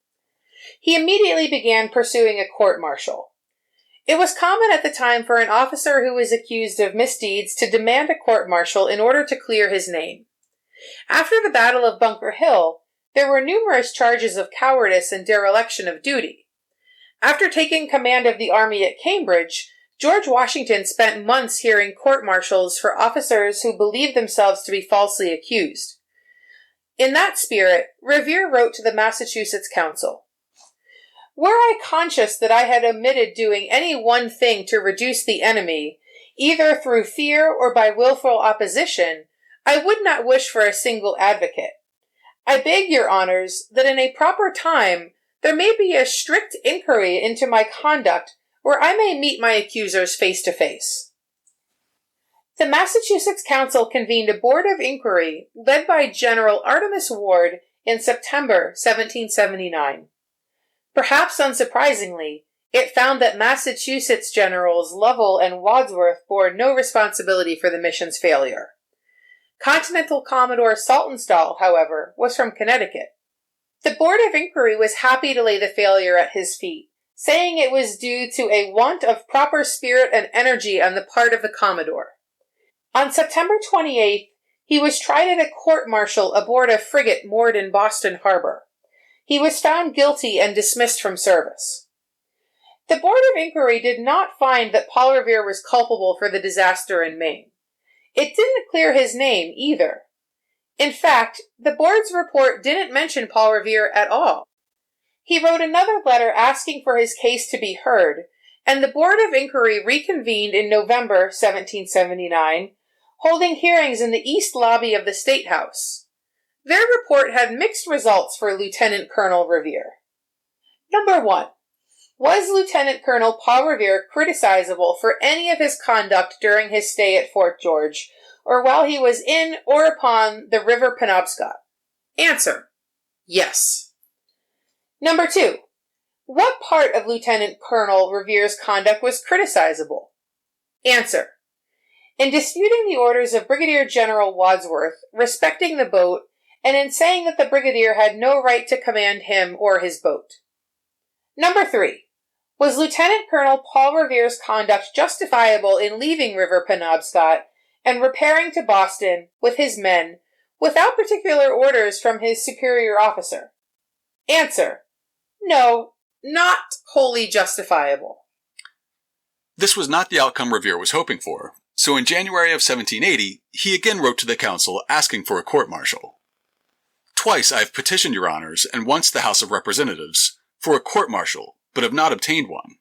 He immediately began pursuing a court-martial. It was common at the time for an officer who was accused of misdeeds to demand a court-martial in order to clear his name. After the Battle of Bunker Hill, there were numerous charges of cowardice and dereliction of duty. After taking command of the army at Cambridge, George Washington spent months hearing court-martials for officers who believed themselves to be falsely accused. In that spirit, Revere wrote to the Massachusetts Council, "Were I conscious that I had omitted doing any one thing to reduce the enemy, either through fear or by willful opposition, I would not wish for a single advocate. I beg your honors that in a proper time there may be a strict inquiry into my conduct where I may meet my accusers face to face." The Massachusetts Council convened a board of inquiry led by General Artemus Ward in September 1779. Perhaps unsurprisingly, it found that Massachusetts generals Lovell and Wadsworth bore no responsibility for the mission's failure. Continental Commodore Saltonstall, however, was from Connecticut. The Board of Inquiry was happy to lay the failure at his feet, saying it was due to a want of proper spirit and energy on the part of the Commodore. On September 28th, he was tried at a court-martial aboard a frigate moored in Boston Harbor. He was found guilty and dismissed from service. The Board of Inquiry did not find that Paul Revere was culpable for the disaster in Maine. It didn't clear his name either. In fact, the board's report didn't mention Paul Revere at all. He wrote another letter asking for his case to be heard, and the Board of Inquiry reconvened in November 1779, holding hearings in the East Lobby of the State House. Their report had mixed results for Lieutenant Colonel Revere. Number 1. Was Lieutenant Colonel Paul Revere criticizable for any of his conduct during his stay at Fort George, or while he was in or upon the River Penobscot? Answer: yes. Number 2. What part of Lieutenant Colonel Revere's conduct was criticizable? Answer: in disputing the orders of Brigadier General Wadsworth respecting the boat, and in saying that the brigadier had no right to command him or his boat. Number 3. Was Lieutenant Colonel Paul Revere's conduct justifiable in leaving River Penobscot and repairing to Boston with his men without particular orders from his superior officer? Answer: no, not wholly justifiable. This was not the outcome Revere was hoping for, so in January of 1780, he again wrote to the council asking for a court-martial. "Twice I have petitioned your honors, and once the House of Representatives, for a court-martial, but have not obtained one.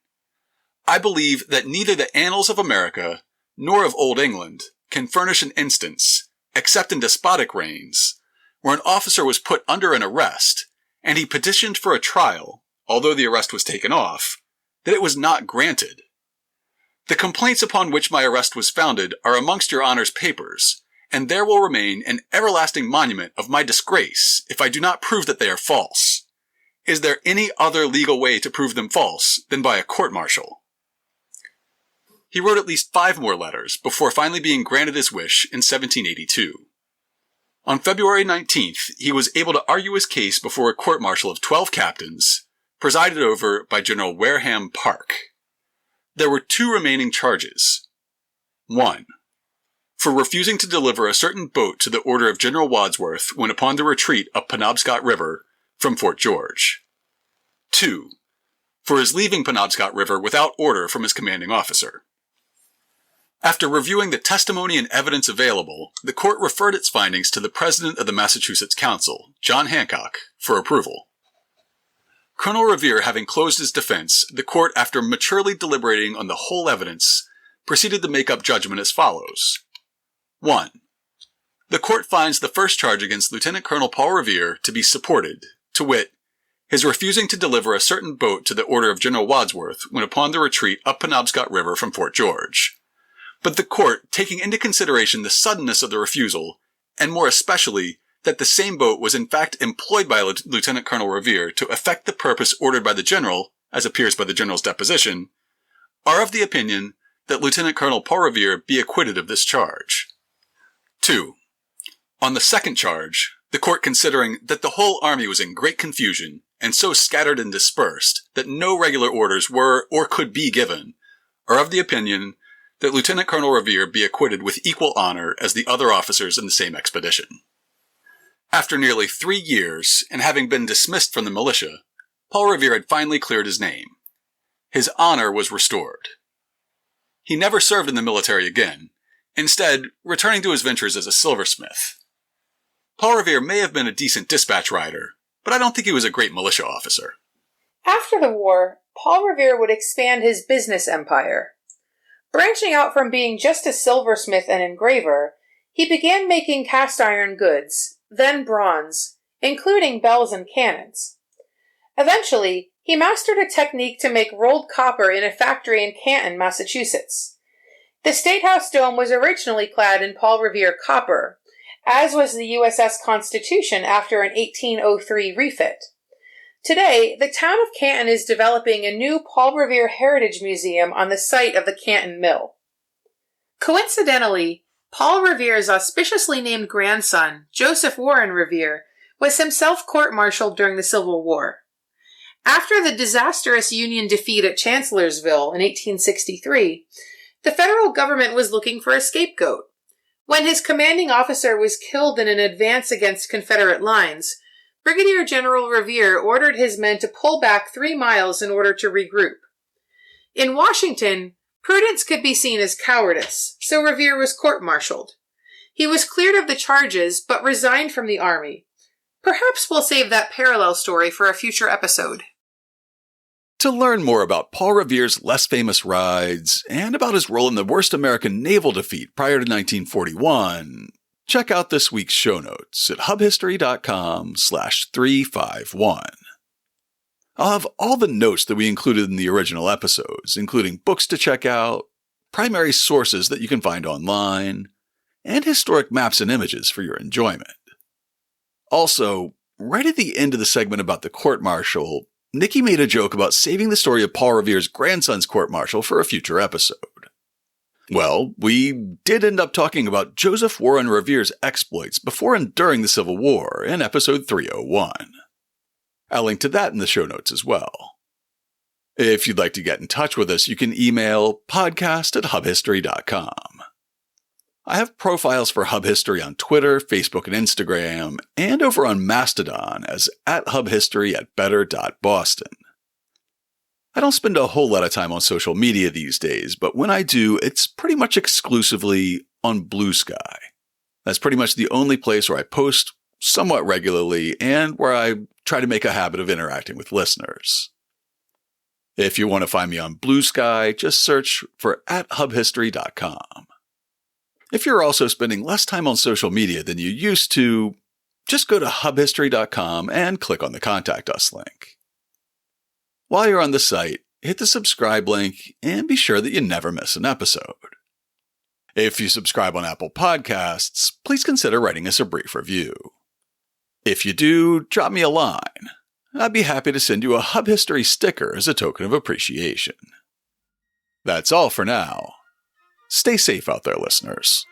I believe that neither the annals of America, nor of Old England, can furnish an instance, except in despotic reigns, where an officer was put under an arrest, and he petitioned for a trial, although the arrest was taken off, that it was not granted. The complaints upon which my arrest was founded are amongst your honor's papers, and there will remain an everlasting monument of my disgrace if I do not prove that they are false. Is there any other legal way to prove them false than by a court-martial?" He wrote at least 5 more letters before finally being granted his wish in 1782. On February 19th, he was able to argue his case before a court-martial of 12 captains, presided over by General Wareham Park. There were 2 remaining charges. 1. For refusing to deliver a certain boat to the order of General Wadsworth when upon the retreat up Penobscot River from Fort George. 2. For his leaving Penobscot River without order from his commanding officer. After reviewing the testimony and evidence available, the court referred its findings to the president of the Massachusetts Council, John Hancock, for approval. Colonel Revere having closed his defense, the court, after maturely deliberating on the whole evidence, proceeded to make up judgment as follows. 1. The court finds the first charge against Lieutenant Colonel Paul Revere to be supported, to wit, his refusing to deliver a certain boat to the order of General Wadsworth when upon the retreat up Penobscot River from Fort George. But the court, taking into consideration the suddenness of the refusal, and more especially that the same boat was in fact employed by Lieutenant Colonel Revere to effect the purpose ordered by the general, as appears by the general's deposition, are of the opinion that Lieutenant Colonel Paul Revere be acquitted of this charge. 2. On the second charge, the court considering that the whole army was in great confusion and so scattered and dispersed that no regular orders were or could be given, are of the opinion that Lieutenant Colonel Revere be acquitted with equal honor as the other officers in the same expedition. After nearly 3 years, and having been dismissed from the militia, Paul Revere had finally cleared his name. His honor was restored. He never served in the military again, instead returning to his ventures as a silversmith. Paul Revere may have been a decent dispatch rider, but I don't think he was a great militia officer. After the war, Paul Revere would expand his business empire. Branching out from being just a silversmith and engraver, he began making cast iron goods, then bronze, including bells and cannons. Eventually, he mastered a technique to make rolled copper in a factory in Canton, Massachusetts. The State House dome was originally clad in Paul Revere copper, as was the USS Constitution after an 1803 refit. Today, the town of Canton is developing a new Paul Revere Heritage Museum on the site of the Canton Mill. Coincidentally, Paul Revere's auspiciously named grandson, Joseph Warren Revere, was himself court-martialed during the Civil War. After the disastrous Union defeat at Chancellorsville in 1863, the federal government was looking for a scapegoat. When his commanding officer was killed in an advance against Confederate lines, Brigadier General Revere ordered his men to pull back 3 miles in order to regroup. In Washington, prudence could be seen as cowardice, so Revere was court-martialed. He was cleared of the charges, but resigned from the army. Perhaps we'll save that parallel story for a future episode. To learn more about Paul Revere's less famous rides, and about his role in the worst American naval defeat prior to 1941, check out this week's show notes at hubhistory.com/351. I'll have all the notes that we included in the original episodes, including books to check out, primary sources that you can find online, and historic maps and images for your enjoyment. Also, right at the end of the segment about the court-martial, Nikki made a joke about saving the story of Paul Revere's grandson's court-martial for a future episode. Well, we did end up talking about Joseph Warren Revere's exploits before and during the Civil War in episode 301. I'll link to that in the show notes as well. If you'd like to get in touch with us, you can email podcast@hubhistory.com. I have profiles for Hub History on Twitter, Facebook, and Instagram, and over on Mastodon as @hubhistory@better.boston. I don't spend a whole lot of time on social media these days, but when I do, it's pretty much exclusively on Blue Sky. That's pretty much the only place where I post somewhat regularly and where I try to make a habit of interacting with listeners. If you want to find me on Blue Sky, just search for @hubhistory.com. If you're also spending less time on social media than you used to, just go to hubhistory.com and click on the Contact Us link. While you're on the site, hit the subscribe link and be sure that you never miss an episode. If you subscribe on Apple Podcasts, please consider writing us a brief review. If you do, drop me a line. I'd be happy to send you a Hub History sticker as a token of appreciation. That's all for now. Stay safe out there, listeners.